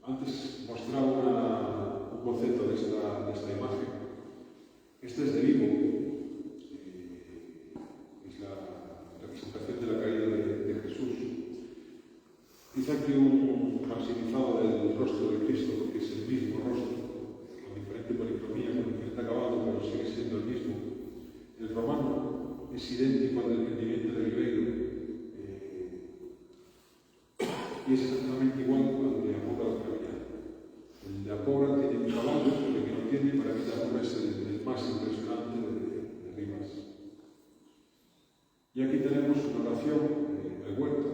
antes mostraba un boceto de esta imagen. Esta es de Vigo, es la representación de la caída de Jesús. Hice aquí un maximizado del rostro de Cristo, porque es el mismo rostro, con diferente policromía, con diferente acabado, pero sigue siendo el mismo. El romano es idéntico al del rendimiento de Ribeiro, y es exactamente igual al de Apóstol Cabrera. El de Apóstol tiene un caballo, pero el que no tiene, para mí tampoco es el más impresionante de Rivas. Y aquí tenemos una oración del huerto,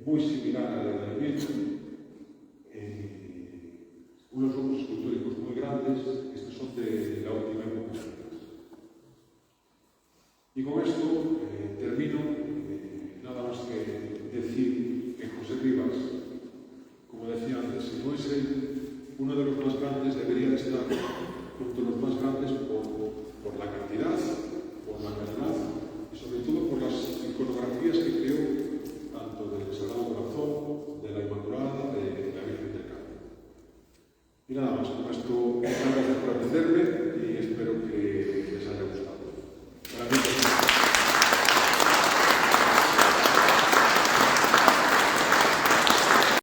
muy similar a la de la iglesia, unos grupos escultóricos muy grandes. Estos son de la última época. Y con esto termino, nada más que decir que José Rivas, como decía antes, si no es uno de los más grandes, debería estar junto a los más grandes por la cantidad, por la calidad y sobre todo por las iconografías que creó, tanto del Sagrado Corazón, de la Inmaculada, de la Virgen del Carmen. Y nada más, con esto muchas gracias por atenderme y espero que les haya gustado. Para mí,